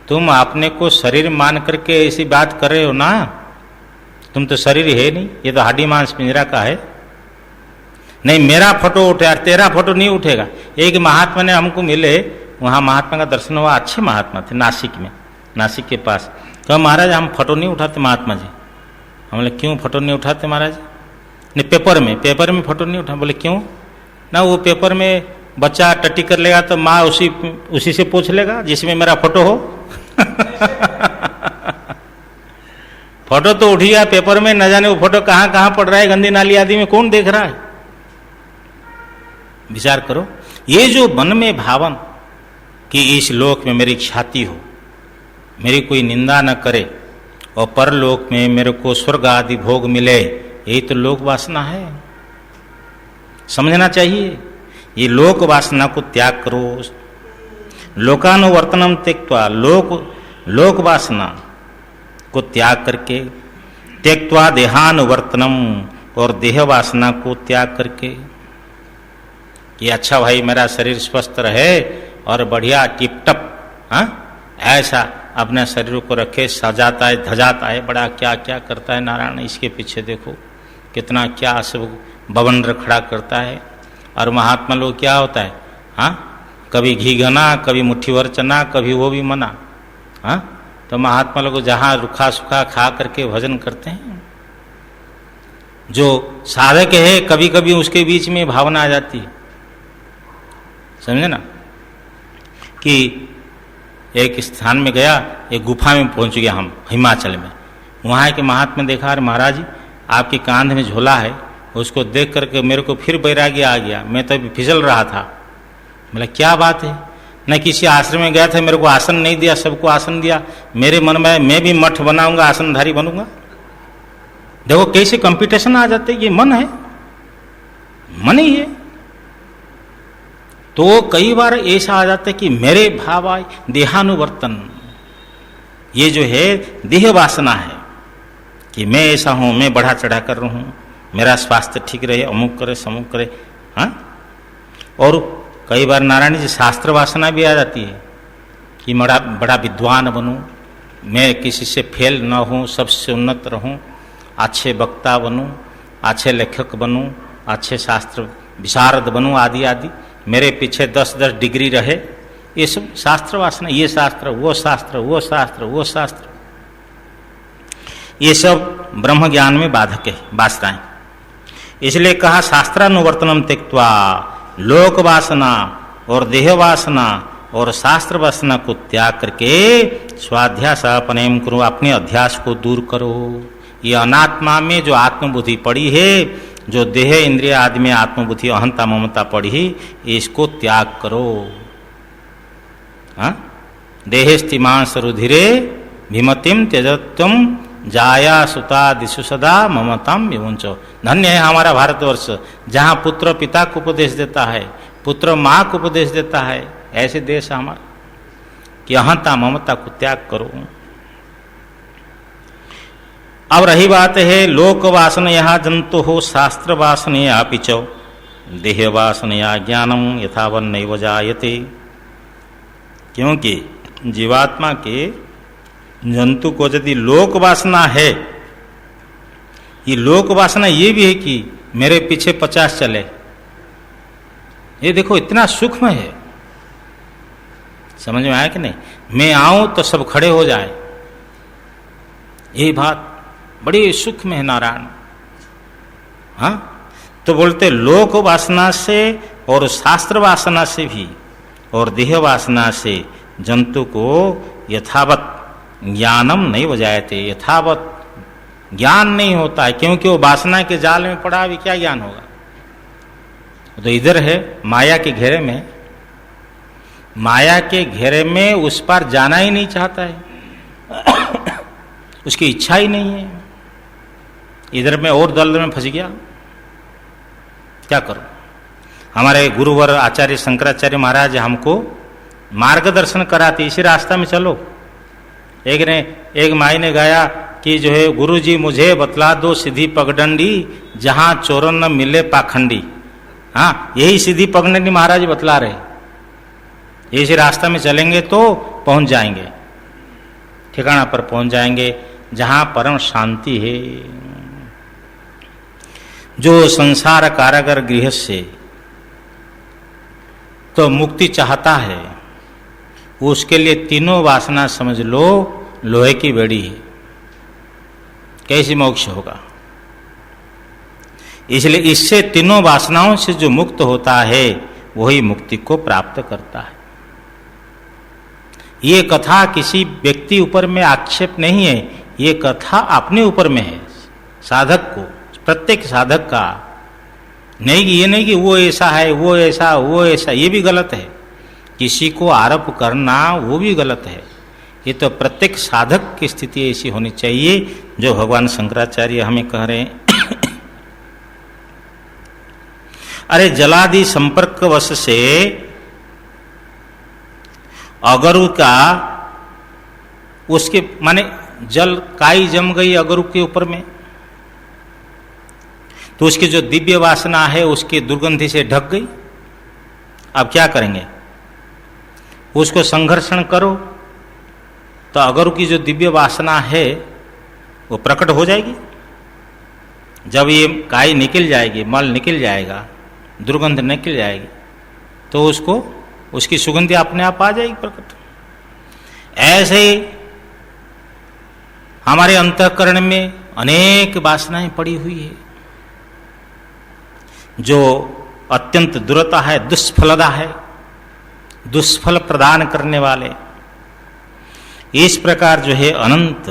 तुम अपने को शरीर मान करके ऐसी बात कर रहे हो ना, तुम तो शरीर है नहीं, ये तो हड्डी मांस पिंजरा का है। नहीं मेरा फोटो उठे, यार तेरा फोटो नहीं उठेगा। एक महात्मा ने हमको मिले, वहां महात्मा का दर्शन हुआ, अच्छे महात्मा थे नासिक में, नासिक के पास। तो महाराज हम फोटो नहीं उठाते महात्मा जी। हम बोले क्यों फोटो नहीं उठाते महाराज? नहीं पेपर में फोटो नहीं उठा। बोले क्यों? ना वो पेपर में बच्चा टट्टी कर लेगा तो माँ उसी से पूछ लेगा जिसमें मेरा फोटो हो। फोटो तो उठ गया पेपर में, न जाने वो फोटो कहाँ कहाँ पड़ रहा है, गंदी नाली आदि में कौन देख रहा है? विचार करो। ये जो मन में भावन कि इस लोक में मेरी ख्याति हो, मेरी कोई निंदा न करे और परलोक में मेरे को स्वर्ग आदि भोग मिले, यही तो लोक वासना है, समझना चाहिए। ये लोक वासना को त्याग करो। लोकानुवर्तनम त्यक्त्वा, लोक वासना को त्याग करके, त्यक्त्वा देहानुवर्तनम, और देह वासना को त्याग करके, कि अच्छा भाई मेरा शरीर स्वस्थ रहे और बढ़िया टिप टप, ऐसा अपने शरीर को रखे, सजाता है धजाता है, बड़ा क्या क्या करता है नारायण, इसके पीछे देखो कितना क्या सब बवंडर खड़ा करता है। और महात्मा लोग क्या होता है, कभी घी घना, कभी मुट्ठी भर चना, कभी वो भी मना। तो महात्मा लोग जहाँ रुखा सुखा खा करके भजन करते हैं। जो साधक है कभी कभी उसके बीच में भावना आ जाती है, समझे ना, कि एक स्थान में गया, एक गुफा में पहुंच गया हम हिमाचल में, वहाँ के महात्मा देखा, अरे महाराज जी आपके कांध में झोला है, उसको देख करके मेरे को फिर वैराग्य आ गया, मैं तो अभी फिसल रहा था। बोला क्या बात है, न किसी आश्रम में गया था, मेरे को आसन नहीं दिया, सबको आसन दिया, मेरे मन में मैं भी मठ बनाऊंगा, आसनधारी बनूंगा। देखो कैसे कंपटीशन आ जाते, ये मन है, मन ही है। तो कई बार ऐसा आ जाता है कि मेरे भाव आए, देहानुवर्तन, ये जो है देह वासना है कि मैं ऐसा हूं, मैं बढ़ा चढ़ा कर रहा हूं, मेरा स्वास्थ्य ठीक रहे, अमुक करे समुक करे। और कई बार नारायण जी शास्त्र वासना भी आ जाती है कि बड़ा विद्वान बनूं, मैं किसी से फेल न हूं, सबसे उन्नत रहूं, अच्छे वक्ता बनूं, अच्छे लेखक बनूं, अच्छे शास्त्र विशारद बनूं, आदि आदि, मेरे पीछे 10-10 डिग्री रहे। ये सब शास्त्र वासना, ये शास्त्र वो शास्त्र, वो शास्त्र वो शास्त्र, ये सब ब्रह्म ज्ञान में बाधक है, वासनाएं। इसलिए कहा शास्त्रानुवर्तनम त्यक्त्वा, लोक वासना और देह वासना और शास्त्र वासना को त्याग करके स्वाध्यास अपनेम करो, अपने अध्यास को दूर करो। ये अनात्मा में जो आत्मबुद्धि पड़ी है, जो देह इंद्रिय आदि में आत्मबुद्धि अहंता ममता पड़ी, इसको त्याग करो। देहेस्तिमांस रुधिरे भीमतिम त्यजत्वम जाया सुता दिशु सदा ममताम विमुंचो। धन्य है हमारा भारतवर्ष, जहाँ पुत्र पिता को उपदेश देता है, पुत्र माँ को उपदेश देता है। ऐसे देश है हमारा कि अहंता ममता को त्याग करो। अब रही बात है लोक वासनया जंतु हो, शास्त्र वासनया पिचो, देह वासनया ज्ञानम यथावन नैव जायते। क्योंकि जीवात्मा के जंतु को यदि लोक वासना है, ये लोक वासना ये भी है कि मेरे पीछे 50 चले, ये देखो इतना सूक्ष्म है, समझ में आया कि नहीं। मैं आऊं तो सब खड़े हो जाए, ये बात बड़ी सूक्ष्म है नारायण। तो बोलते लोक वासना से और शास्त्र वासना से भी और देह वासना से जंतु को यथावत ज्ञानम नहीं बजायते, यथावत ज्ञान नहीं होता है, क्योंकि वो वासना के जाल में पड़ा, अभी क्या ज्ञान होगा। तो इधर है माया के घेरे में, माया के घेरे में उस पर जाना ही नहीं चाहता है, उसकी इच्छा ही नहीं है। इधर में और दल में फंस गया, क्या करो। हमारे गुरुवर आचार्य शंकराचार्य महाराज हमको मार्गदर्शन कराते, इसी रास्ता में चलो। एक माई ने गाया कि जो है गुरु जी मुझे बतला दो सीधी पगडंडी, जहां चोरन न मिले पाखंडी। यही सीधी पगडंडी महाराज बतला रहे, इसी रास्ता में चलेंगे तो पहुंच जाएंगे, ठिकाना पर पहुंच जाएंगे जहां परम शांति है। जो संसार कारागर गृह से तो मुक्ति चाहता है, उसके लिए तीनों वासना समझ लो लोहे की बेड़ी है, कैसे मोक्ष होगा। इसलिए इससे तीनों वासनाओं से जो मुक्त होता है वही मुक्ति को प्राप्त करता है। ये कथा किसी व्यक्ति ऊपर में आक्षेप नहीं है, ये कथा अपने ऊपर में है, साधक को, प्रत्येक साधक का। नहीं कि ये नहीं कि वो ऐसा है, वो ऐसा, वो ऐसा, ये भी गलत है। किसी को आरोप करना वो भी गलत है। ये तो प्रत्येक साधक की स्थिति ऐसी होनी चाहिए जो भगवान शंकराचार्य हमें कह रहे हैं। अरे जलादि संपर्क वश से अगरु का उसके माने जल काई जम गई अगरु के ऊपर में, तो उसकी जो दिव्य वासना है उसकी दुर्गंधि से ढक गई। अब क्या करेंगे? उसको संघर्षण करो तो अगरु की जो दिव्य वासना है वो प्रकट हो जाएगी। जब ये काई निकल जाएगी, मल निकल जाएगा, दुर्गंध निकल जाएगी, तो उसको उसकी सुगंधि अपने आप आ जाएगी प्रकट। ऐसे ही हमारे अंतःकरण में अनेक वासनाएं पड़ी हुई है जो अत्यंत दुरता है, दुष्फलदा है, दुष्फल प्रदान करने वाले। इस प्रकार जो है अनंत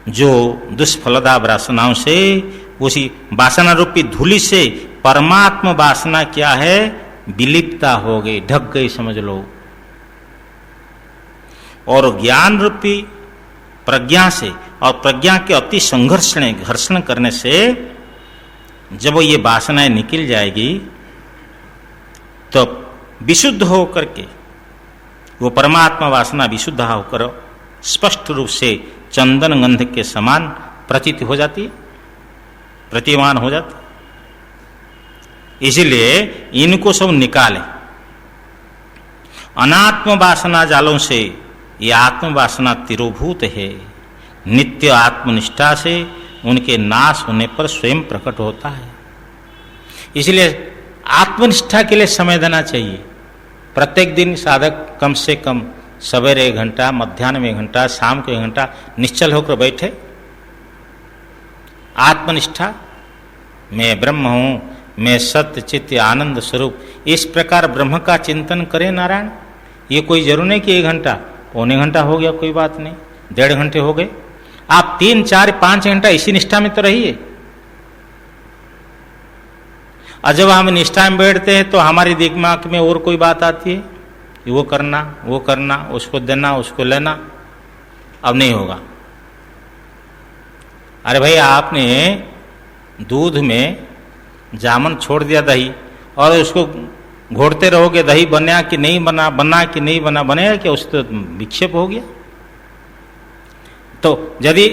जो दुष्फलदा वासनाओं से, उसी वासना रूपी धूलि से परमात्मा वासना क्या है? विलिप्ता हो गई, ढक गई समझ लो। और ज्ञान रूपी प्रज्ञा से और प्रज्ञा के अति संघर्षण घर्षण करने से जब ये वासनाएं निकल जाएगी तो विशुद्ध होकर के वो परमात्मा वासना विशुद्ध होकर स्पष्ट रूप से चंदन गंध के समान प्रतीत हो जाती है, प्रतिमान हो जाती। इसीलिए इनको सब निकालें। अनात्म वासना जालों से ये आत्म वासना तिरोभूत है। नित्य आत्मनिष्ठा से उनके नाश होने पर स्वयं प्रकट होता है। इसलिए आत्मनिष्ठा के लिए समय देना चाहिए। प्रत्येक दिन साधक कम से कम सवेरे 1 घंटा, मध्याह्न में 1 घंटा, शाम को 1 घंटा निश्चल होकर बैठे। आत्मनिष्ठा, मैं ब्रह्म हूं, मैं सत्य चित्त आनंद स्वरूप, इस प्रकार ब्रह्म का चिंतन करें नारायण। ये कोई जरूर नहीं कि 1 घंटा, पौने घंटा हो गया कोई बात नहीं, 1.5 घंटे हो गए, आप 3, 4, 5 घंटा इसी निष्ठा में तो रहिए। और जब हम निष्ठा में बैठते हैं तो हमारी दिमाग में और कोई बात आती है, वो करना, उसको देना, उसको लेना, अब नहीं होगा। अरे भाई, आपने दूध में जामन छोड़ दिया दही, और उसको घोटते रहोगे, दही बना कि नहीं बना, बना कि नहीं बना, बनेगा क्या? उससे तो विक्षेप हो गया। तो यदि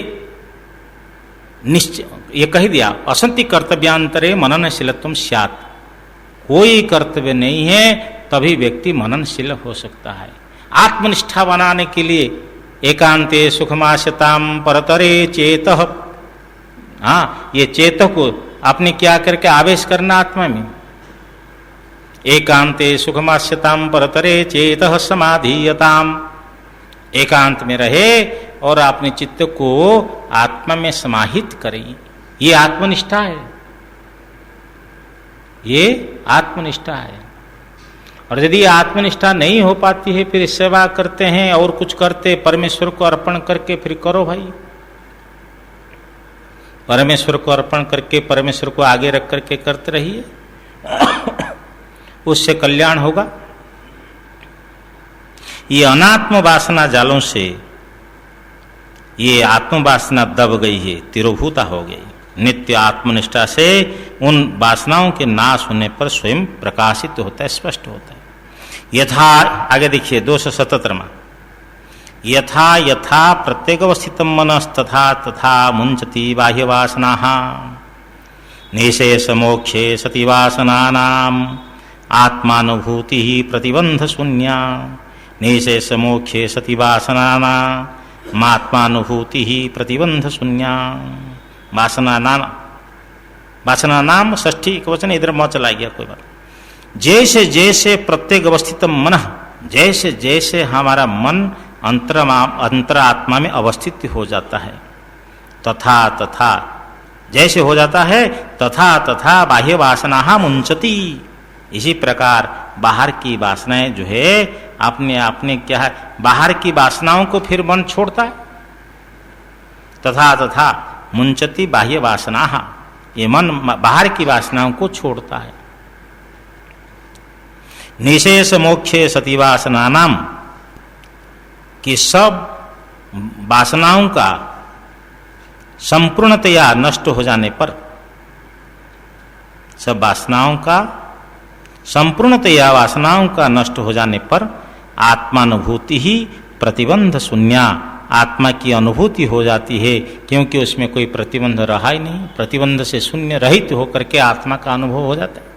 निश्चय ये कह दिया, असंति कर्तव्यांतरे मननशीलत्वम स्यात्, कोई कर्तव्य नहीं है तभी व्यक्ति मननशील हो सकता है। आत्मनिष्ठा बनाने के लिए एकांते सुखमास्यताम परतरे चेतः, हाँ, ये चेतः को आपने क्या करके आवेश करना आत्मा में। एकांते सुखमास्यताम परतरे चेतः समाधीयताम, एकांत में रहे और अपने चित्त को आत्मा में समाहित करें। ये आत्मनिष्ठा है, ये आत्मनिष्ठा है। और यदि आत्मनिष्ठा नहीं हो पाती है, फिर सेवा करते हैं और कुछ करते, परमेश्वर को अर्पण करके फिर करो भाई। परमेश्वर को अर्पण करके, परमेश्वर को आगे रख करके करते रहिए, उससे कल्याण होगा। ये अनात्म वासना जालों से ये आत्म वासना दब गई है, तिरोभूता हो गई। नित्य आत्मनिष्ठा से उन वासनाओं के नाश होने पर स्वयं प्रकाशित होता है, स्पष्ट होता है। यथा, आगे देखिए 277 यथा यथा प्रत्येकवस्थितं मनस्तथा तथा मुंचति बाह्य वासना निशेष मोक्षे सति वासनानाम् आत्मानुभूति प्रतिबंध शून्या। निशेष मोक्षे सति वासनानाम् आत्मानुभूति प्रतिबंध शून्या। वासना नाम षष्ठी एकवचन, इधर म चला गया, कोई बात। जैसे जैसे प्रत्येक अवस्थित मन, जैसे जैसे हमारा मन अंतरात्मा में अवस्थित हो जाता है, तथा तथा जैसे हो जाता है, तथा तथा बाह्य वासना मुंचती, इसी प्रकार बाहर की वासनाएं जो है अपने क्या है, बाहर की वासनाओं को फिर मन छोड़ता है। तथा तथा मुंचती बाह्य वासना, ये मन बाहर की वासनाओं को छोड़ता है। निशेष मोक्षे सति वासनानाम, कि सब वासनाओं का संपूर्णतया नष्ट हो जाने पर, सब वासनाओं का संपूर्णतया वासनाओं का नष्ट हो जाने पर आत्मानुभूति ही प्रतिबंध शून्या, आत्मा की अनुभूति हो जाती है, क्योंकि उसमें कोई प्रतिबंध रहा ही नहीं। प्रतिबंध से शून्य रहित होकर के आत्मा का अनुभव हो जाता है।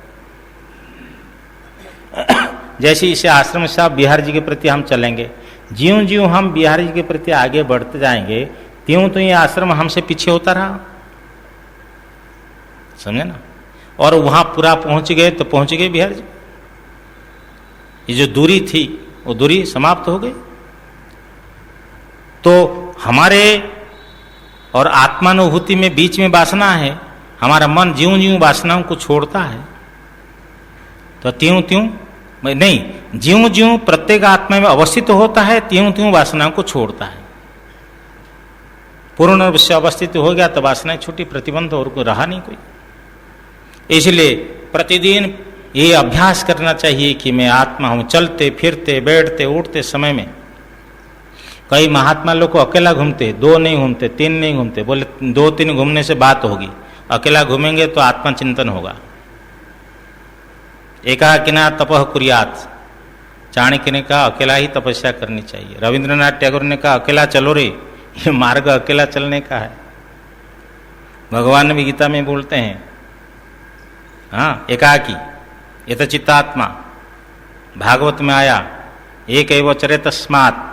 जैसे इसे आश्रम साहब बिहार जी के प्रति हम चलेंगे, ज्यों ज्यों हम बिहार जी के प्रति आगे बढ़ते जाएंगे त्यों तो ये आश्रम हमसे पीछे होता रहा, समझे ना। और वहां पूरा पहुंच गए तो पहुंच गए बिहार जी। ये जो दूरी थी वो दूरी समाप्त हो गई। तो हमारे और आत्मानुभूति में बीच में वासना है। हमारा मन ज्यों ज्यों वासनाओं को छोड़ता है तो त्यों त्यों नहीं, ज्यों ज्यों प्रत्येक आत्मा में अवस्थित होता है त्यों त्यों वासनाओं को छोड़ता है। पूर्ण रूप से अवस्थित हो गया तो वासनाएं छूटी, प्रतिबंध और कोई रहा नहीं कोई। इसलिए प्रतिदिन ये अभ्यास करना चाहिए कि मैं आत्मा हूं। चलते फिरते बैठते उठते समय में कई महात्मा लोग को अकेला घूमते, 2 नहीं घूमते, 3 नहीं घूमते, बोले 2-3 घूमने से बात होगी, अकेला घूमेंगे तो आत्मचिंतन होगा। एकाकिना तपः कुर्यात्, चाणक्य ने कहा अकेला ही तपस्या करनी चाहिए। रविंद्रनाथ टैगोर ने कहा अकेला चलो रे, ये मार्ग अकेला चलने का है। भगवान भी गीता में बोलते हैं, हाँ एकाकी यत चित्तात्मा, भागवत में आया एक एव चरे तस्मात्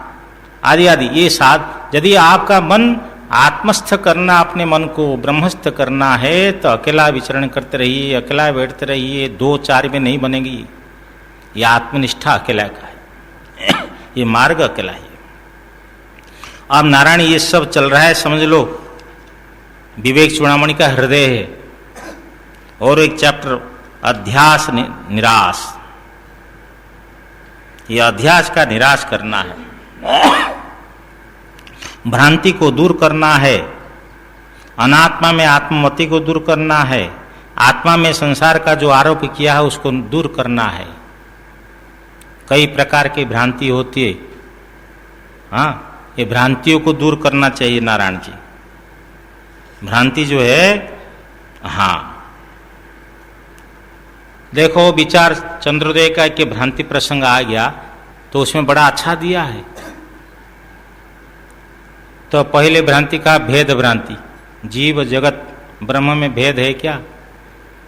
आदि आदि। ये साथ यदि आपका मन आत्मस्थ करना, अपने मन को ब्रह्मस्थ करना है तो अकेला विचरण करते रहिए, अकेला बैठते रहिए, 2-4 में नहीं बनेगी। ये आत्मनिष्ठा अकेला का है, ये मार्ग अकेला है। अब नारायण ये सब चल रहा है, समझ लो विवेक चूड़ामणि का हृदय है। और एक चैप्टर अध्यास निराश, ये अध्यास का निराश करना है, भ्रांति को दूर करना है, अनात्मा में आत्ममति को दूर करना है, आत्मा में संसार का जो आरोप किया है उसको दूर करना है। कई प्रकार की भ्रांति होती है, हाँ ये भ्रांतियों को दूर करना चाहिए नारायण जी। भ्रांति जो है, हाँ देखो विचार चंद्रोदय का कि भ्रांति प्रसंग आ गया तो उसमें बड़ा अच्छा दिया है। तो पहले भ्रांति का भेद भ्रांति, जीव जगत ब्रह्म में भेद है क्या,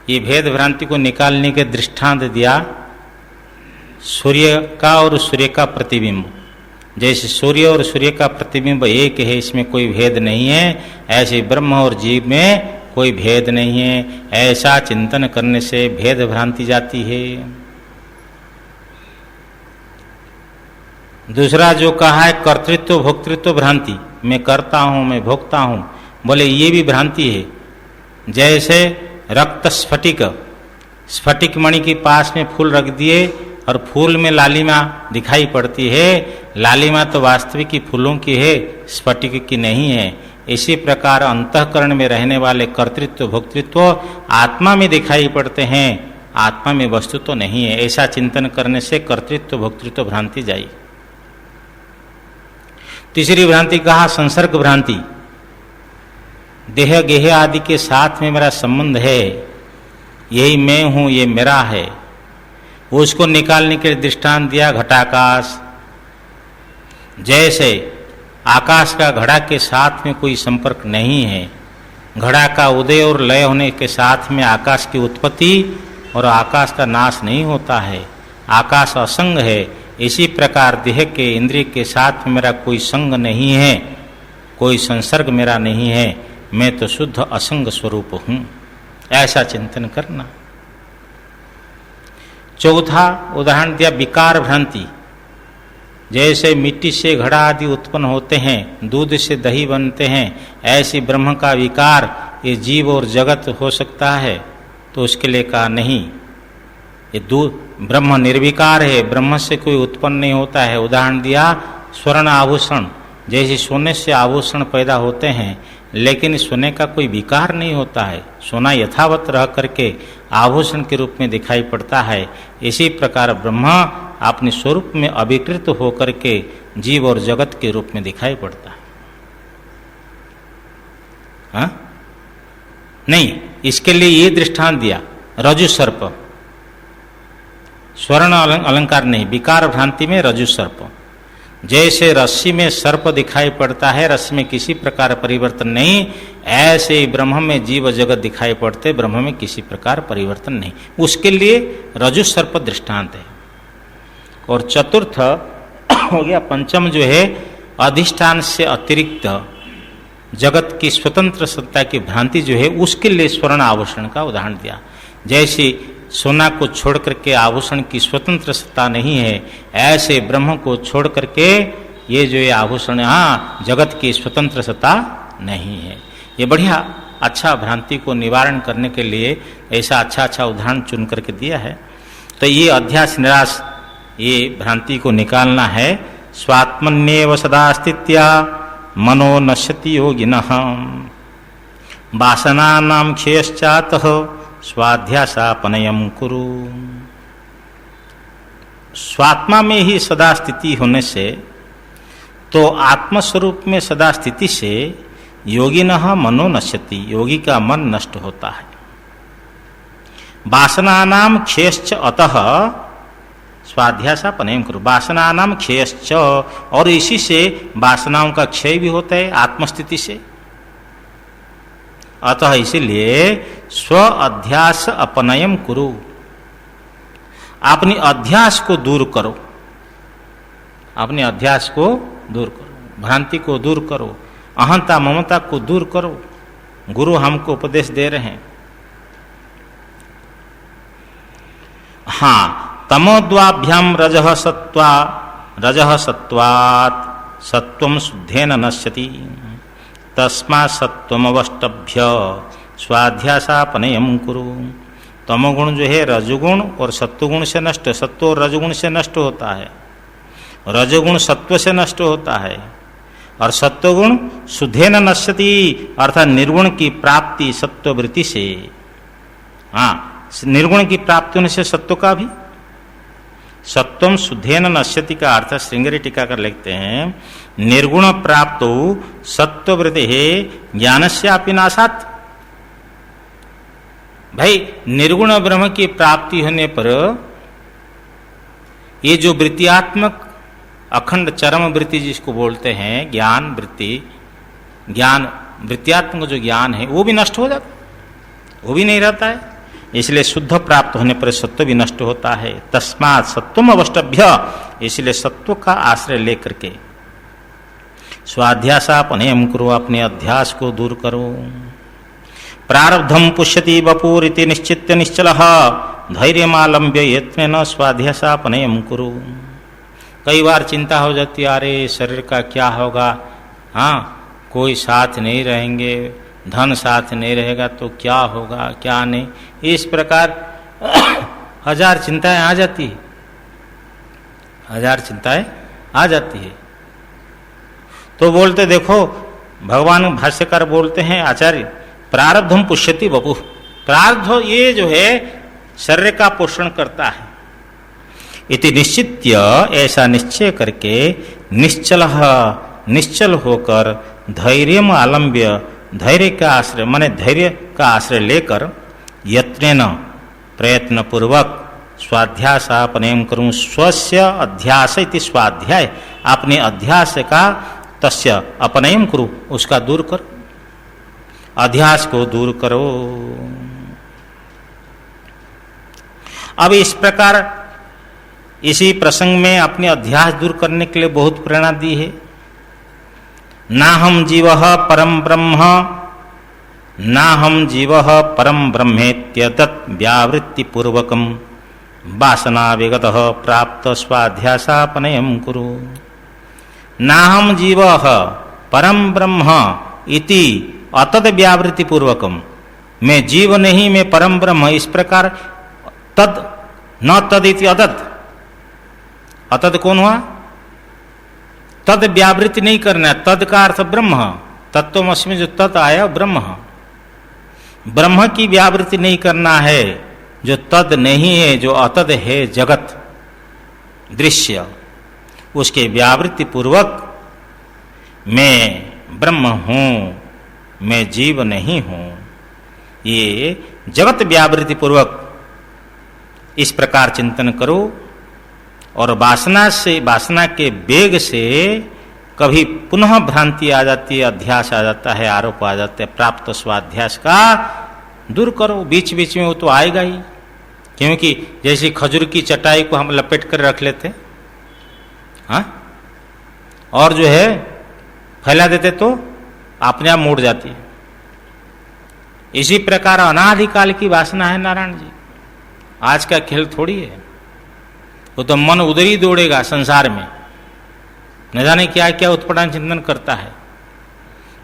ये भेद भ्रांति को निकालने के दृष्टांत दिया सूर्य का और सूर्य का प्रतिबिंब। जैसे सूर्य और सूर्य का प्रतिबिंब एक है, इसमें कोई भेद नहीं है, ऐसे ब्रह्म और जीव में कोई भेद नहीं है। ऐसा चिंतन करने से भेद भ्रांति जाती है। दूसरा जो कहा है कर्तृत्व भोक्तृत्व भ्रांति, मैं करता हूं मैं भोगता हूं, बोले ये भी भ्रांति है। जैसे रक्त स्फटिक, स्फटिक मणि के पास में फूल रख दिए और फूल में लालिमा दिखाई पड़ती है, लालिमा तो वास्तविक की फूलों की है, स्फटिक की नहीं है। इसी प्रकार अंतःकरण में रहने वाले कर्तृत्व भोक्तृत्व आत्मा में दिखाई पड़ते हैं, आत्मा में वस्तु तो नहीं है। ऐसा चिंतन करने से कर्तृत्व भोक्तृत्व भ्रांति जाई। तीसरी भ्रांति कहा संसर्ग भ्रांति, देह गेह आदि के साथ में मेरा संबंध है, यही मैं हूं, ये मेरा है। उसको निकालने के दृष्टांत दिया घटाकाश। जैसे आकाश का घड़ा के साथ में कोई संपर्क नहीं है, घड़ा का उदय और लय होने के साथ में आकाश की उत्पत्ति और आकाश का नाश नहीं होता है, आकाश असंग है। इसी प्रकार देह के इंद्रिय के साथ में मेरा कोई संग नहीं है, कोई संसर्ग मेरा नहीं है, मैं तो शुद्ध असंग स्वरूप हूं। ऐसा चिंतन करना। चौथा उदाहरण दिया विकार भ्रांति। जैसे मिट्टी से घड़ा आदि उत्पन्न होते हैं, दूध से दही बनते हैं, ऐसी ब्रह्म का विकार ये जीव और जगत हो सकता है, तो उसके लिए कहा नहीं, ये दूध ब्रह्म निर्विकार है, ब्रह्म से कोई उत्पन्न नहीं होता है। उदाहरण दिया स्वर्ण आभूषण। जैसे सोने से आभूषण पैदा होते हैं, लेकिन सोने का कोई विकार नहीं होता है, सोना यथावत रह करके आभूषण के रूप में दिखाई पड़ता है। इसी प्रकार ब्रह्म अपने स्वरूप में अविकृत होकर के जीव और जगत के रूप में दिखाई पड़ता है। हाँ? नहीं, इसके लिए ये दृष्टांत दिया रजु सर्प, स्वर्ण अलंकार नहीं, विकार भ्रांति में रजु सर्प। जैसे रस्सी में सर्प दिखाई पड़ता है, रस्सी में किसी प्रकार परिवर्तन नहीं, ऐसे ही ब्रह्म में जीव जगत दिखाई पड़ते, ब्रह्म में किसी प्रकार परिवर्तन नहीं। उसके लिए रजु सर्प दृष्टांत है। और चतुर्थ हो गया, पंचम जो है अधिष्ठान से अतिरिक्त जगत की स्वतंत्र सत्ता की भ्रांति जो है, उसके लिए स्वर्ण आभूषण का उदाहरण दिया। जैसे सोना को छोड़ करके आभूषण की स्वतंत्र सत्ता नहीं है, ऐसे ब्रह्म को छोड़ करके ये जो ये आभूषण, हाँ, जगत की स्वतंत्र सत्ता नहीं है। ये बढ़िया अच्छा भ्रांति को निवारण करने के लिए ऐसा अच्छा उदाहरण चुन करके दिया है। तो ये अध्यास निराश, ये भ्रांति को निकालना है। स्वात्मन्येव सदा स्थित्या मनो नश्यति योगिनः वासनानां क्षयश्चातः स्वाध्यासापनयम् कुरु। स्वात्मा में ही सदा स्थिति होने से, तो आत्मस्वरूप में सदा स्थिति से योगिनः मनो नश्यति, योगी का मन नष्ट होता है। वासनानां क्षयश्च अतः स्वाध्यासापनयम् कुरु। वासनानां क्षयश्च, और इसी से वासनाओं का क्षय भी होता है आत्मस्थिति से। अतः इसीलिए स्व अध्यास अपनयम् कुरु, अपनी अध्यास को दूर करो, अपने अध्यास को दूर करो, भ्रांति को दूर करो, अहंता ममता को दूर करो। गुरु हमको उपदेश दे रहे हैं। हाँ, तमोद्वाभ्याम रजः सत्वात् सत्वं शुद्धेन नश्यति तस्मात् सत्वमवष्टभ्य स्वाध्यासापनयम् कुरु। तमोगुण जो है रजोगुण और सत्वगुण से नष्ट, सत्व और रजोगुण से नष्ट होता है, रजोगुण सत्व से नष्ट होता है, और सत्वगुण शुद्धेन नश्यति अर्थात निर्गुण की प्राप्ति सत्ववृत्ति से। हाँ, निर्गुण की प्राप्ति होने से सत्व का भी। सत्वम शुद्धेन नश्यति का अर्थ श्रृंगेरी टीकाकार लिखते हैं, निर्गुण प्राप्तो सत्ववृत्ति ज्ञानस्यापि नाशात्। भाई, निर्गुण ब्रह्म की प्राप्ति होने पर ये जो वृत्तियात्मक अखंड चरम वृत्ति जिसको बोलते हैं, ज्ञान वृत्ति, ज्ञान वृत्तियात्मक जो ज्ञान है वो भी नष्ट हो जाता, वो भी नहीं रहता है। इसलिए शुद्ध प्राप्त होने पर सत्व भी नष्ट होता है। तस्मात् सत्वम अवष्टभ्य, इसलिए सत्व का आश्रय लेकर के स्वाध्यासापनयम् कुरु, अपने अध्यास को दूर करो। प्रारब्धम पुष्यति वपुरिति निश्चित्य निश्चलः धैर्यमालम्ब्य यत्नेन स्वाध्यासापनयम् कुरु। कई बार चिंता हो जाती है, अरे शरीर का क्या होगा, हाँ, कोई साथ नहीं रहेंगे, धन साथ नहीं रहेगा तो क्या होगा क्या नहीं, इस प्रकार हजार चिंताएं आ जाती है, हजार चिंताएं आ जाती है। तो बोलते देखो, भगवान भाष्यकार बोलते हैं आचार्य, प्रारब्धम पुष्यति वपु, प्रारब्ध ये जो है शरीर का पोषण करता है। इति निश्चित्य, ऐसा निश्चय करके निश्चल होकर धैर्यम आलम्ब्य, धैर्य का आश्रय माने धैर्य का आश्रय लेकर यत्नेन प्रयत्न पूर्वक स्वाध्यासापनयम् करूं। स्वस्य अध्यास इति स्वाध्याय, अपने अध्यास का तस्य अपनयम् करूं, उसका दूर करो, अध्यास को दूर करो। अब इस प्रकार इसी प्रसंग में अपने अध्यास दूर करने के लिए बहुत प्रेरणा दी है। नाहम जीवः परम ब्रह्म, नाहम जीवः परम ब्रह्मेत्यतत् व्यावृत्ति पूर्वकम वासना विगतः प्राप्त स्वाध्यासापनयम् कुरु। नाहम जीवः परम ब्रह्म इति अतद व्यावृत्ति पूर्वकम, मैं जीव नहीं, मैं परम ब्रह्म, इस प्रकार तद न तद इति अतद, अतद कौन हुआ, तद व्यावृत्ति नहीं करना है। तद का अर्थ ब्रह्म, तत्वमसि में जो तद आया ब्रह्म, ब्रह्म की व्यावृत्ति नहीं करना है, जो तद नहीं है, जो अतद है जगत दृश्य, उसके व्यावृत्ति पूर्वक मैं ब्रह्म हूं, मैं जीव नहीं हूं, ये जगत व्यावृत्ति पूर्वक इस प्रकार चिंतन करो और वासना के वेग से कभी पुनः भ्रांति आ जाती है, अध्यास आ जाता है, आरोप आ जाता है, प्राप्त स्वाध्यास का दूर करो। बीच बीच में वो तो आएगा ही, क्योंकि जैसे खजूर की चटाई को हम लपेट कर रख लेते हाँ, और जो है फैला देते तो अपने आप मुड़ जाती है। इसी प्रकार अनादिकाल की वासना है नारायण जी, आज का खेल थोड़ी है। वो तो मन उधर ही दौड़ेगा संसार में, न जाने क्या क्या उत्पन्न चिंतन करता है।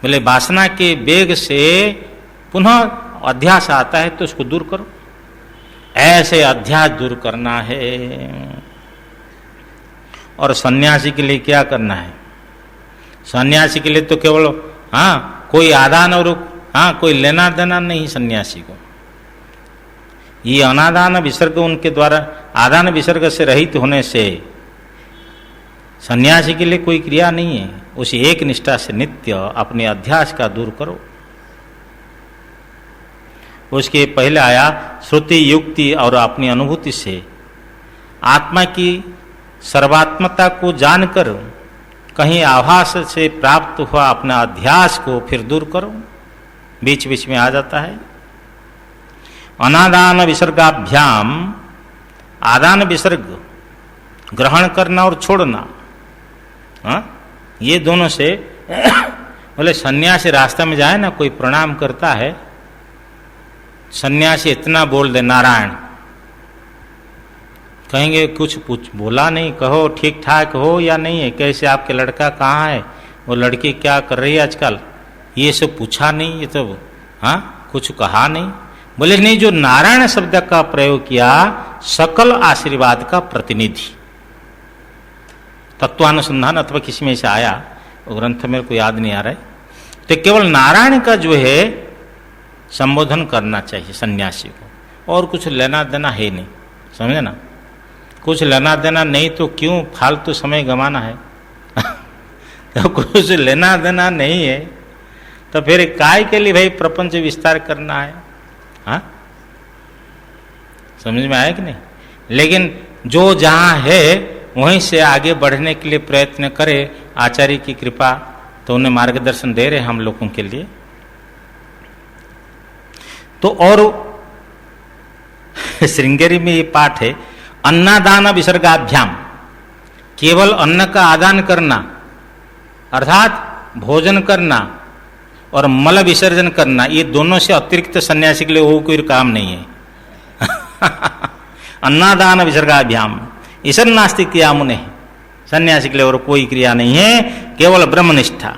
बोले वासना के वेग से पुनः अध्यास आता है तो उसको दूर करो। ऐसे अध्यास दूर करना है। और सन्यासी के लिए क्या करना है? सन्यासी के लिए तो केवल कोई आदान और कोई लेना देना नहीं सन्यासी को। ये अनादान विसर्ग उनके द्वारा आदान विसर्ग से रहित होने से सन्यासी के लिए कोई क्रिया नहीं है। उसी एक निष्ठा से नित्य अपने अध्यास का दूर करो। उसके पहले आया श्रुति युक्ति और अपनी अनुभूति से आत्मा की सर्वात्मता को जानकर कहीं आभास से प्राप्त हुआ अपना अध्यास को फिर दूर करो। बीच बीच में आ जाता है। अनादान विसर्गाभ्याम, आदान विसर्ग ग्रहण करना और छोड़ना, ये दोनों से बोले सन्यासी रास्ते में जाए ना, कोई प्रणाम करता है, सन्यासी इतना बोल दे नारायण, कहेंगे कुछ बोला नहीं, कहो ठीक ठाक हो या नहीं है, कैसे आपके लड़का कहाँ है, वो लड़की क्या कर रही है आजकल, ये सब पूछा नहीं, ये तो कुछ कहा नहीं। बोले नहीं, जो नारायण शब्द का प्रयोग किया सकल आशीर्वाद का प्रतिनिधि, तत्वानुसंधान अथवा किसी में से आया, वो ग्रंथ मेरे को याद नहीं आ रहा है, तो केवल नारायण का जो है संबोधन करना चाहिए सन्यासी को, और कुछ लेना देना है नहीं, समझे ना। कुछ लेना देना नहीं तो क्यों फालतू समय गंवाना है तो कुछ लेना देना नहीं है तो फिर काय के लिए भाई प्रपंच विस्तार करना है? समझ में आया कि नहीं? लेकिन जो जहां है वहीं से आगे बढ़ने के लिए प्रयत्न करे। आचार्य की कृपा तो उन्हें मार्गदर्शन दे रहे हम लोगों के लिए। तो और श्रृंगेरी में ये पाठ है, अन्नादान विसर्गाभ्याम, केवल अन्न का आदान करना अर्थात भोजन करना और मल विसर्जन करना, ये दोनों से अतिरिक्त सन्यासी के लिए वो कोई काम नहीं है अन्नादान विसर्गाभ्याम ईश्वर नास्तिक क्रिया मुने, सन्यासी के लिए और कोई क्रिया नहीं है, केवल ब्रह्मनिष्ठा।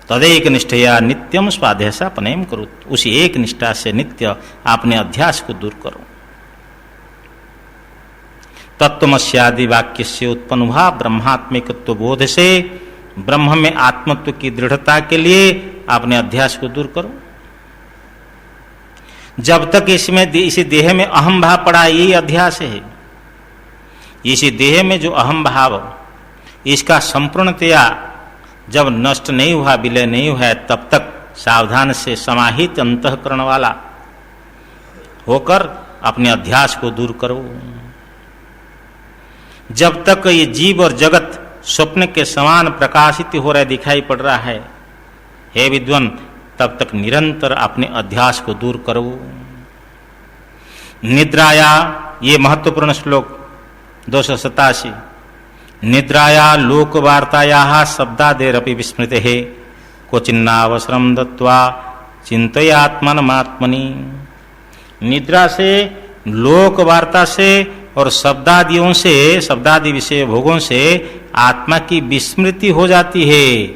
तदेक निष्ठया नित्यम स्वाध्यास अपनेम करो, उसी एक निष्ठा से नित्य अपने अध्यास को दूर करो। तत्वमस्यादि वाक्य से उत्पन्न हुआ ब्रह्मात्मिकत्व बोध से ब्रह्म में आत्मत्व की दृढ़ता के लिए अपने अध्यास को दूर करो। जब तक इसमें इसी देह में अहम भाव पड़ा, यही अध्यास है। इसी देह में जो अहम भाव, इसका संपूर्णतया जब नष्ट नहीं हुआ, विलय नहीं हुआ, तब तक सावधान से समाहित अंतःकरण वाला होकर अपने अध्यास को दूर करो। जब तक ये जीव और जगत स्वप्न के समान प्रकाशित हो रहा दिखाई पड़ रहा है, हे विद्वान, तब तक निरंतर अपने अध्यास को दूर करो। निद्राया, ये महत्वपूर्ण श्लोक 287, निद्राया लोक वार्ताया शब्दादेरपि विस्मृते है क्वचिन्नावसरम दत्वा चिंतयात्मनमात्मनि। निद्रा से, लोक वार्ता से और शब्दादियों से, शब्दादि विषय भोगों से आत्मा की विस्मृति हो जाती है।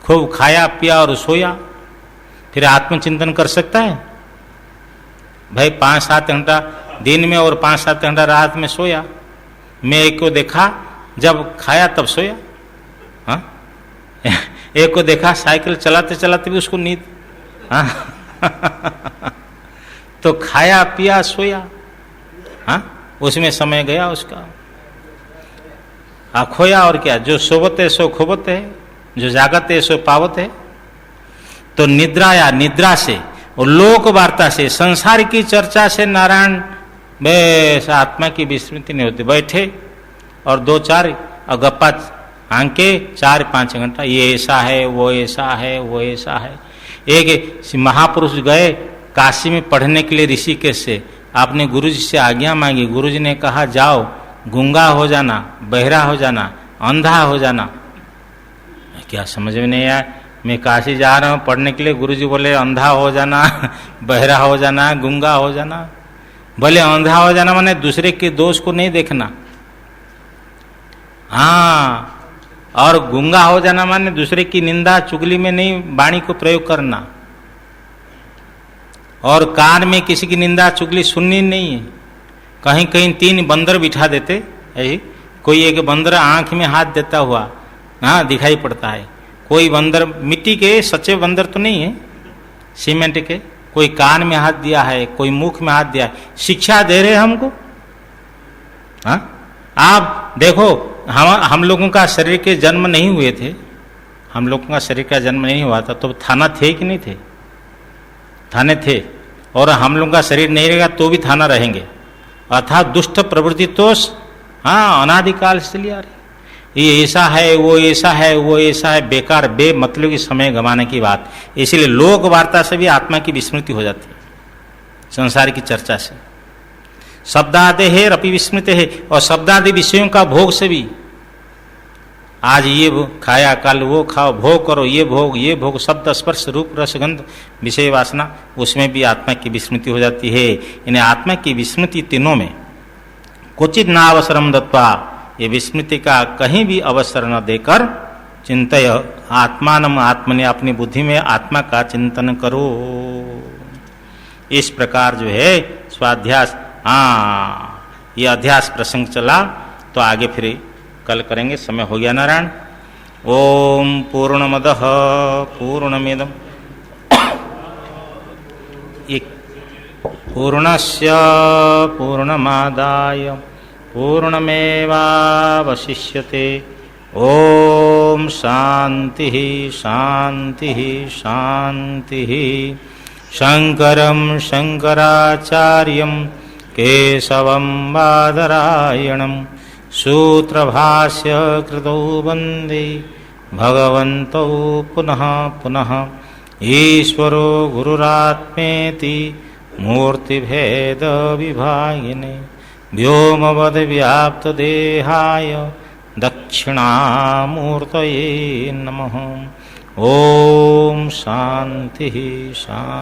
खूब खाया पिया और सोया, फिर आत्मचिंतन कर सकता है भाई? 5-7 घंटा दिन में और 5-7 घंटा रात में सोया। मैं एक को देखा जब खाया तब सोया, एक को देखा साइकिल चलाते चलाते भी उसको नींद, तो खाया पिया सोया, उसमें समय गया उसका, खोया। और क्या, जो सोवत है सो खोवत है, जो जागत है सो पावत है। तो निद्रा या निद्रा से और लोक वार्ता से, संसार की चर्चा से नारायण बस आत्मा की विस्मृति नहीं होती। बैठे और 2-4 और गप्पा आंके 4-5 घंटा, ये ऐसा है, वो ऐसा है, वो ऐसा है। एक महापुरुष गए काशी में पढ़ने के लिए ऋषिकेश से, आपने गुरुजी से आज्ञा मांगी, गुरुजी ने कहा जाओ गूंगा हो जाना, बहरा हो जाना, अंधा हो जाना। क्या समझ में नहीं आया, मैं काशी जा रहा हूँ पढ़ने के लिए, गुरुजी बोले अंधा हो जाना, बहरा हो जाना, गूंगा हो जाना। भले अंधा हो जाना माने दूसरे के दोष को नहीं देखना, हाँ, और गूंगा हो जाना माने दूसरे की निंदा चुगली में नहीं वाणी को प्रयोग करना, और कान में किसी की निंदा चुगली सुननी नहीं है। कहीं कहीं 3 बंदर बिठा देते, ऐसी कोई एक बंदर आंख में हाथ देता हुआ हाँ दिखाई पड़ता है, कोई बंदर मिट्टी के सच्चे बंदर तो नहीं है, सीमेंट के, कोई कान में हाथ दिया है, कोई मुख में हाथ दिया है, शिक्षा दे रहे हमको। हाँ, आप देखो हम लोगों का शरीर के जन्म नहीं हुए थे, हम लोगों का शरीर का जन्म नहीं हुआ था तो थाना थे कि नहीं थे? थाने थे। और हम लोगों का शरीर नहीं रहेगा तो भी थाना रहेंगे। अर्थात दुष्ट प्रवृत्ति तो हाँ अनादिकाल से लिया रही, ये ऐसा है, वो ऐसा है, वो ऐसा है, बेकार बे मतलब की समय गंवाने की बात। इसीलिए लोक वार्ता से भी आत्मा की विस्मृति हो जाती है, संसार की चर्चा से। शब्दादे है रपि विस्मृत है, और शब्दादि विषयों का भोग से भी, आज ये खाया कल वो खाओ, भोग करो, ये भोग शब्द स्पर्श रूप रस गंध विषय वासना, उसमें भी आत्मा की विस्मृति हो जाती है। इन्हें आत्मा की विस्मृति तीनों में क्वचित न अवसरम दत्वा, ये विस्मृति का कहीं भी अवसर न देकर चिंतय आत्मानम, आत्मने, अपनी बुद्धि में आत्मा का चिंतन करो। इस प्रकार जो है स्वाध्यास, हाँ ये अध्यास प्रसंग चला, तो आगे फिर कल करेंगे, समय हो गया नारायण। ओम पूर्णमदः पूर्णमिदं पूर्णस्य पूर्णमादाय पूर्णमेवावशिष्यते। ओम शांति शांति शांति। शंकरं शंकराचार्यं केशवं बादरायणं सूत्रभाष्य कृतौ वन्दे भगवन्तौ पुनः पुनः। ईश्वरो गुरुरात्मेति मूर्तिभेद विभागिने व्योमवद्व्याप्तदेहाय दक्षिणामूर्तये नमः। ओम शांति शांति।